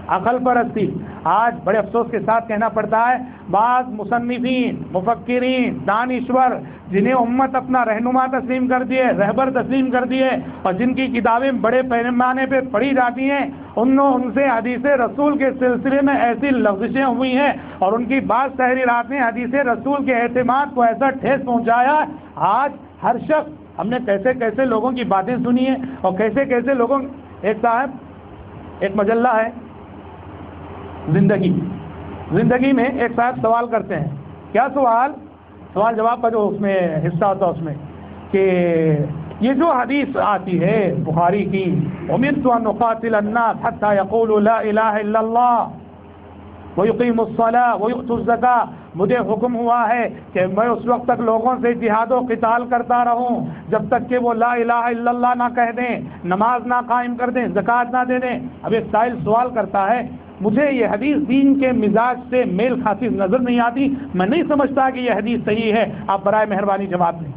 عقل پرستی۔ آج بڑے افسوس کے ساتھ کہنا پڑتا ہے بعض مصنفین، مفکرین، دانشور جنہیں امت اپنا رہنما تسلیم کر دیے، رہبر تسلیم کر دیے، اور جن کی کتابیں بڑے پیمانے پہ پڑھی جاتی ہیں، ان سے حدیث رسول کے سلسلے میں ایسی لغزشیں ہوئی ہیں، اور ان کی بعض تحریرات نے حدیث رسول کے اعتماد کو ایسا ٹھیس پہنچایا۔ آج ہر شخص، ہم نے کیسے کیسے لوگوں کی باتیں سنی ہیں، اور کیسے کیسے لوگوں، ایک صاحب، ایک مجلہ ہے زندگی میں ایک صاحب سوال کرتے ہیں. کیا سوال جواب کا جو اس میں حصہ ہوتا ہے اس میں کہ یہ جو حدیث آتی ہے بخاری کی امرت ان اقاتل الناس حتى يقولوا لا الہ الا اللہ ويقيموا الصلاة ويؤتوا الزکاة، مجھے حکم ہوا ہے کہ میں اس وقت تک لوگوں سے جہاد و قتال کرتا رہوں جب تک کہ وہ لا الہ الا اللہ نہ کہہ دیں، نماز نہ قائم کر دیں، زکوٰۃ نہ دے دیں. اب ایک سائل سوال کرتا ہے مجھے یہ حدیث دین کے مزاج سے میل کھاتی نظر نہیں آتی، میں نہیں سمجھتا کہ یہ حدیث صحیح ہے، آپ برائے مہربانی جواب دیں.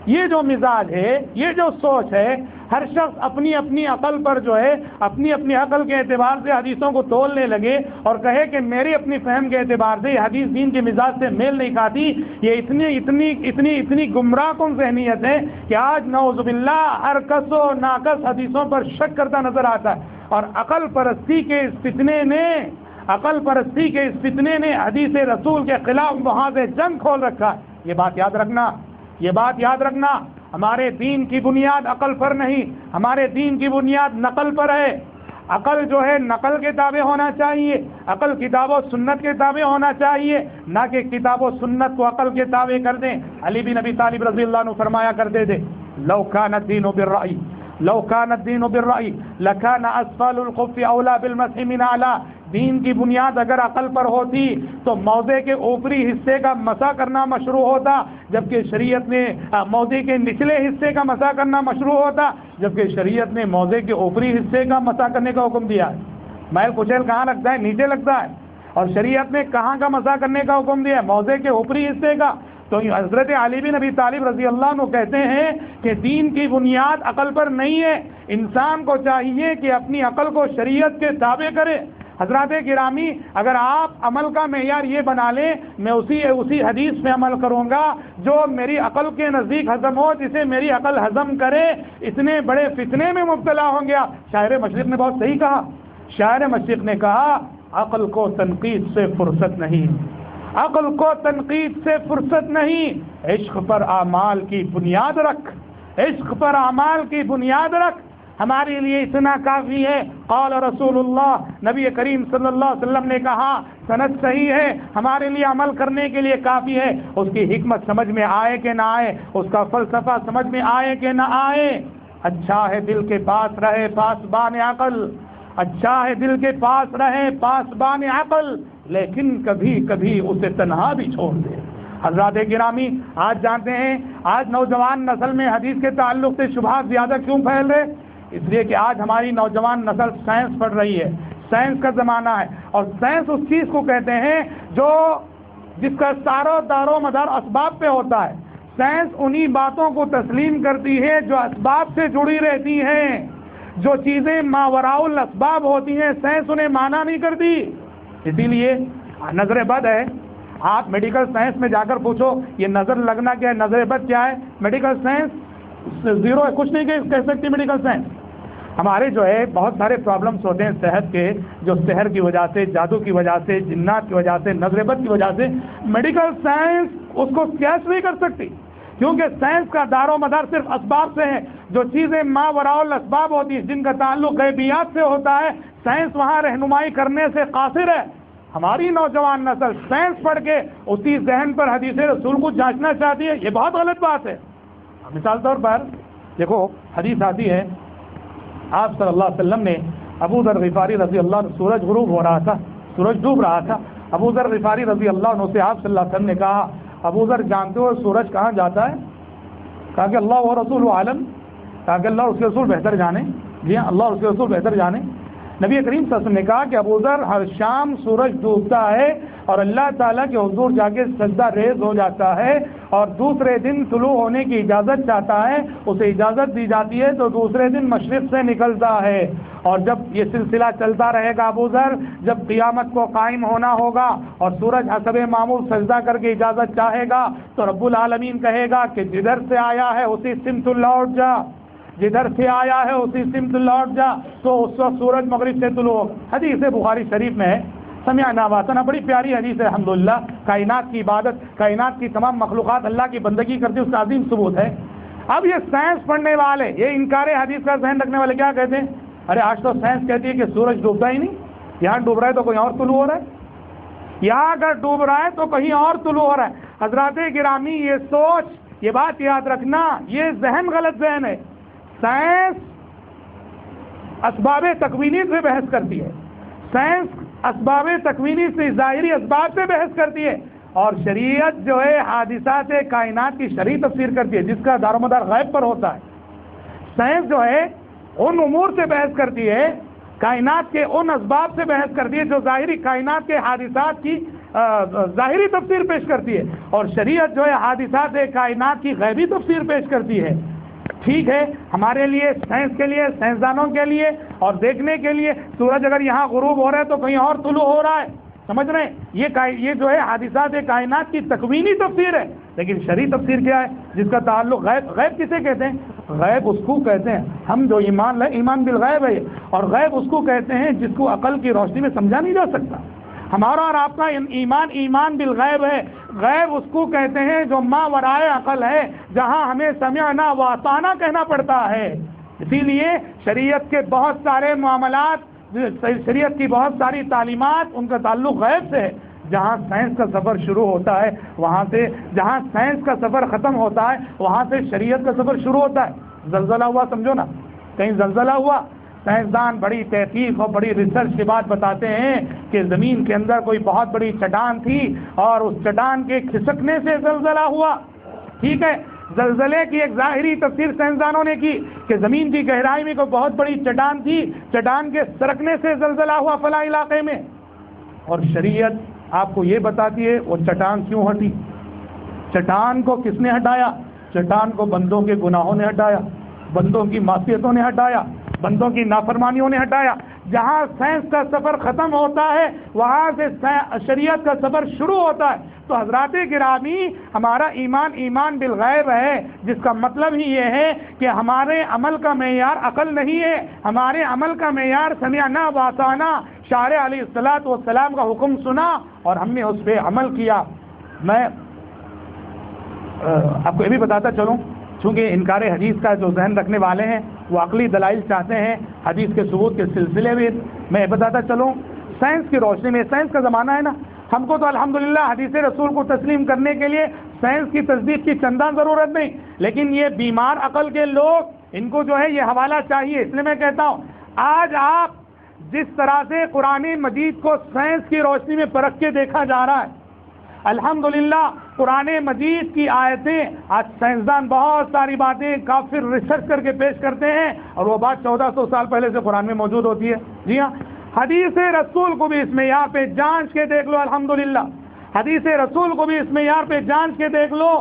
یہ جو مزاج ہے، یہ جو سوچ ہے، ہر شخص اپنی اپنی عقل پر جو ہے اپنی اپنی عقل کے اعتبار سے حدیثوں کو تولنے لگے اور کہے کہ میری اپنی فہم کے اعتبار سے یہ حدیث دین کے مزاج سے میل نہیں کھاتی، یہ اتنی گمراہ کن ذہنیت ہے کہ آج نعوذ باللہ ہر کس و ناقص حدیثوں پر شک کرتا نظر آتا ہے. اور عقل پرستی کے اس فتنے نے حدیث رسول کے خلاف محاذ جنگ کھول رکھا ہے. یہ بات یاد رکھنا ہمارے دین کی بنیاد عقل پر نہیں، ہمارے دین کی بنیاد نقل پر ہے. عقل جو ہے نقل کے تابع ہونا چاہیے، عقل کتاب و سنت کے تابع ہونا چاہیے، نہ کہ کتاب و سنت کو عقل کے تابع کر دیں. علی بن ابی طالب رضی اللہ عنہ فرمایا کرتے تھے لو کان الدین بالرأی لکان اسفل الخف اولا بالمسح من اعلی. دین کی بنیاد اگر عقل پر ہوتی تو موضع کے اوپری حصے کا مسح کرنا مشروع ہوتا، جبکہ شریعت نے موضع کے نچلے حصے کا مسح کرنا مشروع ہوتا، جبکہ شریعت نے موضع کے اوپری حصے کا مسح کرنے کا حکم دیا ہے. میل کچیل کہاں لگتا ہے؟ نیچے لگتا ہے. اور شریعت نے کہاں کا مسح کرنے کا حکم دیا ہے؟ موضع کے اوپری حصے کا. تو حضرت علی بن ابی طالب رضی اللہ عنہ کہتے ہیں کہ دین کی بنیاد عقل پر نہیں ہے. انسان کو چاہیے کہ اپنی عقل کو شریعت کے تابع کرے. حضرات گرامی، اگر آپ عمل کا معیار یہ بنا لیں میں اسی حدیث میں عمل کروں گا جو میری عقل کے نزدیک ہضم ہو، جسے میری عقل ہضم کرے، اتنے بڑے فتنے میں مبتلا ہوں گیا. شاعر مشرق نے بہت صحیح کہا. شاعر مشرق نے کہا عقل کو تنقید سے فرصت نہیں، عقل کو تنقید سے فرصت نہیں، عشق پر اعمال کی بنیاد رکھ، عشق پر اعمال کی بنیاد رکھ. ہمارے لیے اتنا کافی ہے. قال رسول اللہ، نبی کریم صلی اللہ علیہ وسلم نے کہا، سند صحیح ہے، ہمارے لیے عمل کرنے کے لیے کافی ہے. اس کی حکمت سمجھ میں آئے کہ نہ آئے، اس کا فلسفہ سمجھ میں آئے کہ نہ آئے. اچھا ہے دل کے پاس رہے پاسبان عقل، اچھا ہے دل کے پاس رہے پاسبان عقل، لیکن کبھی کبھی اسے تنہا بھی چھوڑ دے. حضرات گرامی، آج جانتے ہیں آج نوجوان نسل میں حدیث کے تعلق سے شبہات زیادہ کیوں پھیل رہے؟ اس لیے کہ آج ہماری نوجوان نسل سائنس پڑھ رہی ہے. سائنس کا زمانہ ہے، اور سائنس اس چیز کو کہتے ہیں جس کا سارا دار و مدار اسباب پہ ہوتا ہے. سائنس انہی باتوں کو تسلیم کرتی ہے جو اسباب سے جڑی رہتی ہیں. جو چیزیں ماوراء الاسباب ہوتی ہیں سائنس انہیں مانا نہیں کرتی. اسی لیے نظر بد ہے. آپ میڈیکل سائنس میں جا کر پوچھو یہ نظر لگنا کیا ہے، نظر بد کیا ہے. میڈیکل سائنس زیرو ہے، کچھ نہیں کہہ سکتی میڈیکل سائنس. ہمارے جو ہے بہت سارے پرابلمس ہوتے ہیں صحت کے، جو سحر کی وجہ سے، جادو کی وجہ سے، جنات کی وجہ سے، نظر بد کی وجہ سے. میڈیکل سائنس اس کو کیش نہیں کر سکتی، کیونکہ سائنس کا دار و مدار صرف اسباب سے ہے. جو چیزیں ماوراء الاسباب ہوتی ہیں، جن کا تعلق غیبیات سے ہوتا ہے، سائنس وہاں رہنمائی کرنے سے قاصر ہے. ہماری نوجوان نسل سائنس پڑھ کے اسی ذہن پر حدیث رسول کو جانچنا چاہتی ہے. یہ بہت غلط بات ہے. مثال طور پر دیکھو، حدیث آتی ہے آپ صلی اللہ علیہ وسلم نے ابو ذر غفاری رضی اللہ عنہ، سورج غروب ہو رہا تھا، سورج ڈوب رہا تھا. ابو ذر غفاری رضی اللہ عنہ سے آپ صلی اللہ علیہ وسلم نے کہا، ابو ذر جانتے ہو سورج کہاں جاتا ہے؟ کہا کہ اللہ و رسول عالم. کہا کہ اللہ اور اس کے رسول بہتر جانے. جی ہاں، اللہ اور اس کے رسول بہتر جانے. نبی کریم صلی اللہ علیہ وسلم نے کہا کہ ابو ذر ہر شام سورج ڈوبتا ہے اور اللہ تعالیٰ کے حضور جا کے سجدہ ریز ہو جاتا ہے، اور دوسرے دن طلوع ہونے کی اجازت چاہتا ہے، اسے اجازت دی جاتی ہے تو دوسرے دن مشرق سے نکلتا ہے. اور جب یہ سلسلہ چلتا رہے گا ابو ذر، جب قیامت کو قائم ہونا ہوگا اور سورج حسب معمول سجدہ کر کے اجازت چاہے گا تو رب العالمین کہے گا کہ جدھر سے آیا ہے اسی سمت لوٹ جا، جدھر سے آیا ہے اسی سمت لوٹ جا. تو اس وقت سورج مغرب سے طلوع ہوگا. حدیث بخاری شریف میں ہے، سمعنا واتنا، بڑی پیاری حدیث ہے الحمدللہ. کائنات کی عبادت، کائنات کی تمام مخلوقات اللہ کی بندگی کرتی ہے، اس کا عظیم ثبوت ہے. اب یہ سائنس پڑھنے والے، یہ انکار حدیث کا ذہن رکھنے والے کیا کہتے ہیں؟ ارے آج تو سائنس کہتی ہے کہ سورج ڈوبتا ہی نہیں، یہاں ڈوب رہا ہے تو کہیں اور طلوع ہو رہا ہے، یہاں اگر ڈوب رہا ہے تو کہیں اور طلوع ہو رہا ہے۔ حضرات گرامی، یہ سوچ، یہ بات یاد رکھنا، یہ ذہن غلط ذہن ہے۔ سائنس اسباب تکوینی سے بحث کرتی ہے، سائنس اسباب تکوینی سے، ظاہری اسباب سے بحث کرتی ہے، اور شریعت جو ہے حادثات کائنات کی شرعی تفسیر کرتی ہے، جس کا دار و مدار غیب پر ہوتا ہے۔ سائنس جو ہے ان امور سے بحث کرتی ہے، کائنات کے ان اسباب سے بحث کرتی ہے جو ظاہری کائنات کے حادثات کی ظاہری تفسیر پیش کرتی ہے، اور شریعت جو ہے حادثات کائنات کی غیبی تفسیر پیش کرتی ہے۔ ٹھیک ہے، ہمارے لیے، سائنس کے لیے، سائنسدانوں کے لیے اور دیکھنے کے لیے سورج اگر یہاں غروب ہو رہا ہے تو کہیں اور طلوع ہو رہا ہے، سمجھ رہے ہیں؟ یہ جو ہے حادثات کائنات کی تکوینی تفسیر ہے، لیکن شرعی تفسیر کیا ہے؟ جس کا تعلق غیب کسے کہتے ہیں؟ غیب اس کو کہتے ہیں، ہم جو ایمان بالغیب ہے، اور غیب اس کو کہتے ہیں جس کو عقل کی روشنی میں سمجھا نہیں جا سکتا۔ ہمارا اور آپ کا ایمان بالغیب ہے، غیب اس کو کہتے ہیں جو ما ورائے عقل ہے، جہاں ہمیں سمعنا و اطعنا کہنا پڑتا ہے۔ اسی لیے شریعت کے بہت سارے معاملات، شریعت کی بہت ساری تعلیمات، ان کا تعلق غیب سے ہے۔ جہاں سائنس کا سفر شروع ہوتا ہے وہاں سے، جہاں سائنس کا سفر ختم ہوتا ہے وہاں سے شریعت کا سفر شروع ہوتا ہے۔ زلزلہ ہوا، سمجھو نا، کہیں زلزلہ ہوا، سائنسدان بڑی تحقیق اور بڑی ریسرچ کے بعد بتاتے ہیں کہ زمین کے اندر کوئی بہت بڑی چٹان تھی اور اس چٹان کے کھسکنے سے زلزلہ ہوا۔ ٹھیک ہے، زلزلے کی ایک ظاہری تفسیر سائنسدانوں نے کی کہ زمین کی گہرائی میں کوئی بہت بڑی چٹان تھی، چٹان کے سرکنے سے زلزلہ ہوا فلاں علاقے میں، اور شریعت آپ کو یہ بتاتی ہے وہ چٹان کیوں ہٹی، چٹان کو کس نے ہٹایا؟ چٹان کو بندوں کے گناہوں نے ہٹایا، بندوں کی معصیتوں نے ہٹایا، بندوں کی نافرمانیوں نے ہٹایا۔ جہاں سائنس کا سفر ختم ہوتا ہے وہاں سے شریعت کا سفر شروع ہوتا ہے۔ تو حضرات گرامی، ہمارا ایمان بالغیب ہے، جس کا مطلب ہی یہ ہے کہ ہمارے عمل کا معیار عقل نہیں ہے، ہمارے عمل کا معیار سمعنا و اطعنا، شارع علیہ الصلوۃ والسلام کا حکم سنا اور ہم نے اس پہ عمل کیا۔ میں آپ کو یہ بھی بتاتا چلوں، چونکہ انکار حدیث کا جو ذہن رکھنے والے ہیں وہ عقلی دلائل چاہتے ہیں حدیث کے ثبوت کے سلسلے میں، میں بتاتا چلوں سائنس کی روشنی میں، سائنس کا زمانہ ہے نا، ہم کو تو الحمدللہ حدیث رسول کو تسلیم کرنے کے لیے سائنس کی تصدیق کی چندہ ضرورت نہیں، لیکن یہ بیمار عقل کے لوگ، ان کو جو ہے یہ حوالہ چاہیے۔ اس لیے میں کہتا ہوں، آج آپ جس طرح سے قرآن مجید کو سائنس کی روشنی میں پرکھ کے دیکھا جا رہا ہے، الحمدللہ قرآن مجید کی آیتیں، آج سائنسدان بہت ساری باتیں کافر ریسرچ کر کے پیش کرتے ہیں اور وہ بات 1400 سال پہلے سے قرآن میں موجود ہوتی ہے۔ جی ہاں، حدیث رسول کو بھی اس معیار پہ جانچ کے دیکھ لو، الحمدللہ حدیث رسول کو بھی اس معیار پہ جانچ کے دیکھ لو۔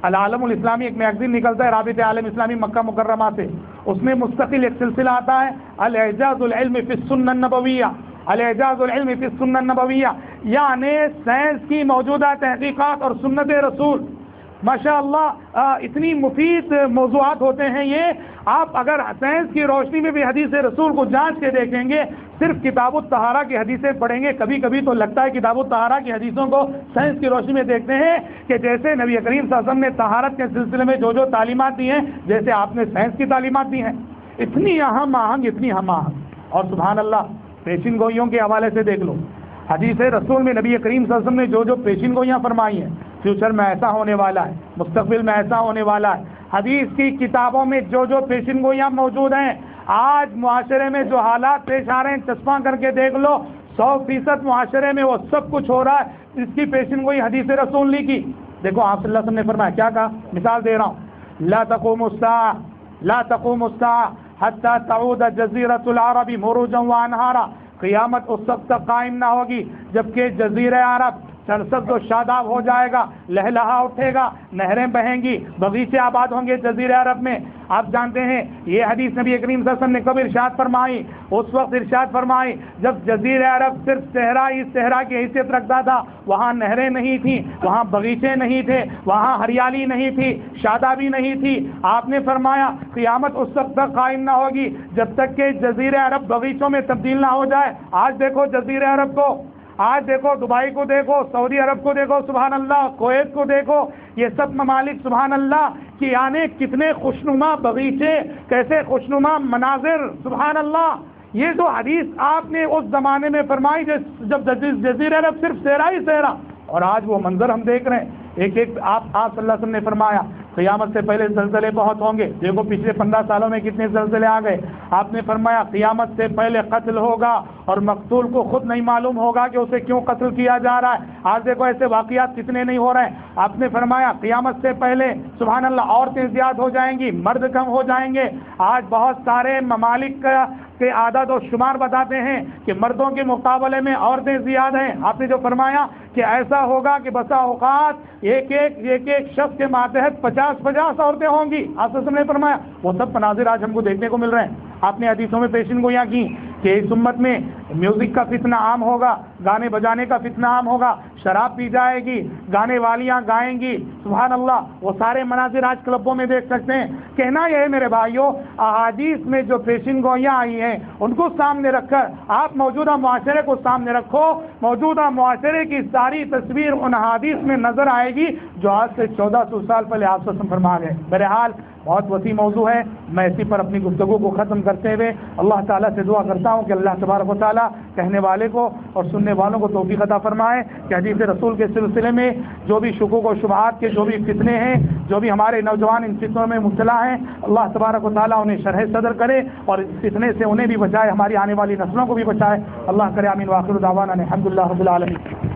العالم الاسلامی ایک میگزین نکلتا ہے رابطہ عالم اسلامی مکہ مکرمہ سے، اس میں مستقل ایک سلسلہ آتا ہے الاعجاز العلم فی السنہ النبویہ، الاعجاز العلم فی السنہ النبویہ، یعنی سائنس کی موجودہ تحقیقات اور سنت رسول۔ ماشاءاللہ اتنی مفید موضوعات ہوتے ہیں یہ، آپ اگر سائنس کی روشنی میں بھی حدیث رسول کو جانچ کے دیکھیں گے، صرف کتاب الطہارہ کی حدیثیں پڑھیں گے، کبھی کبھی تو لگتا ہے کتاب الطہارہ کی حدیثوں کو سائنس کی روشنی میں دیکھتے ہیں کہ جیسے نبی کریم صلی اللہ علیہ وسلم نے طہارت کے سلسلے میں جو تعلیمات دی ہیں، جیسے آپ نے سائنس کی تعلیمات دی ہیں، اتنی ہم آہنگ، اتنی ہم آہنگ۔ اور سبحان اللہ، پیشین گوئیوں کے حوالے سے دیکھ لو، حدیث رسول میں نبی کریم صلی اللہ علیہ وسلم نے جو پیشین گوئیاں فرمائی ہیں، فیوچر میں ایسا ہونے والا ہے، مستقبل میں ایسا ہونے والا ہے، حدیث کی کتابوں میں جو پیشین گوئیاں موجود ہیں، آج معاشرے میں جو حالات پیش آ رہے ہیں، چشمہ کر کے دیکھ لو، 100% معاشرے میں وہ سب کچھ ہو رہا ہے، اس کی پیشین گوئی حدیث رسول نے کی۔ دیکھو آپ صلی اللہ علیہ وسلم نے فرمایا، کیا کہا؟ مثال دے رہا ہوں، لا تقوم الساعة لا تقوم الساعة حتى تعود جزیرۃ العرب مروجا وانہارا، قیامت اس وقت تک قائم نہ ہوگی جبکہ جزیرہ عرب سرسبز و شاداب ہو جائے گا، لہلہا اٹھے گا، نہریں بہیں گی، باغیچے آباد ہوں گے جزیرہ عرب میں۔ آپ جانتے ہیں یہ حدیث نبی کریم صلی اللہ علیہ وسلم نے کب ارشاد فرمائی؟ اس وقت ارشاد فرمائی جب جزیرہ عرب صرف صحرا ہی صحرا کی حیثیت رکھتا تھا، وہاں نہریں نہیں تھیں، وہاں باغیچے نہیں تھے، وہاں ہریالی نہیں تھی، شادابی نہیں تھی۔ آپ نے فرمایا قیامت اس وقت تک قائم نہ ہوگی جب تک کہ جزیرہ عرب باغیچوں میں تبدیل نہ ہو جائے۔ آج دیکھو جزیرہ عرب کو، آج دیکھو دبئی کو، دیکھو سعودی عرب کو، دیکھو سبحان اللہ، کویت کو دیکھو، یہ سب ممالک سبحان اللہ کہ یعنی کتنے خوشنما باغیچے، کیسے خوشنما مناظر، سبحان اللہ، یہ جو حدیث آپ نے اس زمانے میں فرمائی جب جزیرہ عرب صرف صحرا ہی صحرا، اور آج وہ منظر ہم دیکھ رہے ہیں، ایک آپ صلی اللہ علیہ وسلم نے فرمایا قیامت سے پہلے زلزلے بہت ہوں گے، دیکھو پچھلے 15 سالوں میں کتنے زلزلے آ گئے۔ آپ نے فرمایا قیامت سے پہلے قتل ہوگا اور مقتول کو خود نہیں معلوم ہوگا کہ اسے کیوں قتل کیا جا رہا ہے۔ آج دیکھو ایسے واقعات کتنے نہیں ہو رہے ہیں۔ آپ نے فرمایا قیامت سے پہلے سبحان اللہ عورتیں زیادہ ہو جائیں گی، مرد کم ہو جائیں گے۔ آج بہت سارے ممالک کے اعداد و شمار بتاتے ہیں کہ مردوں کے مقابلے میں عورتیں زیادہ ہیں۔ آپ نے جو فرمایا کہ ایسا ہوگا کہ بسا اوقات ایک ایک شخص کے ماتحت 50 عورتیں ہوں گی۔ آپ نے فرمایا وہ سب مناظر آج ہم کو دیکھنے کو مل رہے ہیں۔ آپ نے حدیثوں میں پیشن گوئیاں کی کہ اس امت میں میوزک کا فتنہ عام ہوگا، گانے بجانے کا فتنہ عام ہوگا، شراب پی جائے گی، گانے والیاں گائیں گی، سبحان اللہ، وہ سارے مناظر آج کلبوں میں دیکھ سکتے ہیں۔ کہنا یہ ہے میرے بھائیوں، احادیث میں جو پیشن گوئیاں آئی ہیں ان کو سامنے رکھ کر آپ موجودہ معاشرے کو سامنے رکھو، موجودہ معاشرے کی ساری تصویر ان احادیث میں نظر آئے گی جو آج سے 1400 سال پہلے آپ سے فرما گئے۔ بہرحال بہت وسیع موضوع ہے، میں اسی پر اپنی گفتگو کو ختم کرتے ہوئے اللہ تعالیٰ سے دعا کرتا ہوں کہ اللہ تبارک و تعالیٰ کہنے والے کو اور سننے والوں کو توفیق عطا فرمائے کہ حدیث رسول کے سلسلے میں جو بھی شکوک و شبہات کے جو بھی فتنے ہیں، جو بھی ہمارے نوجوان ان فتنوں میں مبتلا ہیں، اللہ تبارک و تعالیٰ انہیں شرح صدر کرے اور اس فتنے سے انہیں بھی بچائے، ہماری آنے والی نسلوں کو بھی بچائے۔ اللہ کرے آمین۔ وآخر دعوانا الحمد للہ رب العالمین۔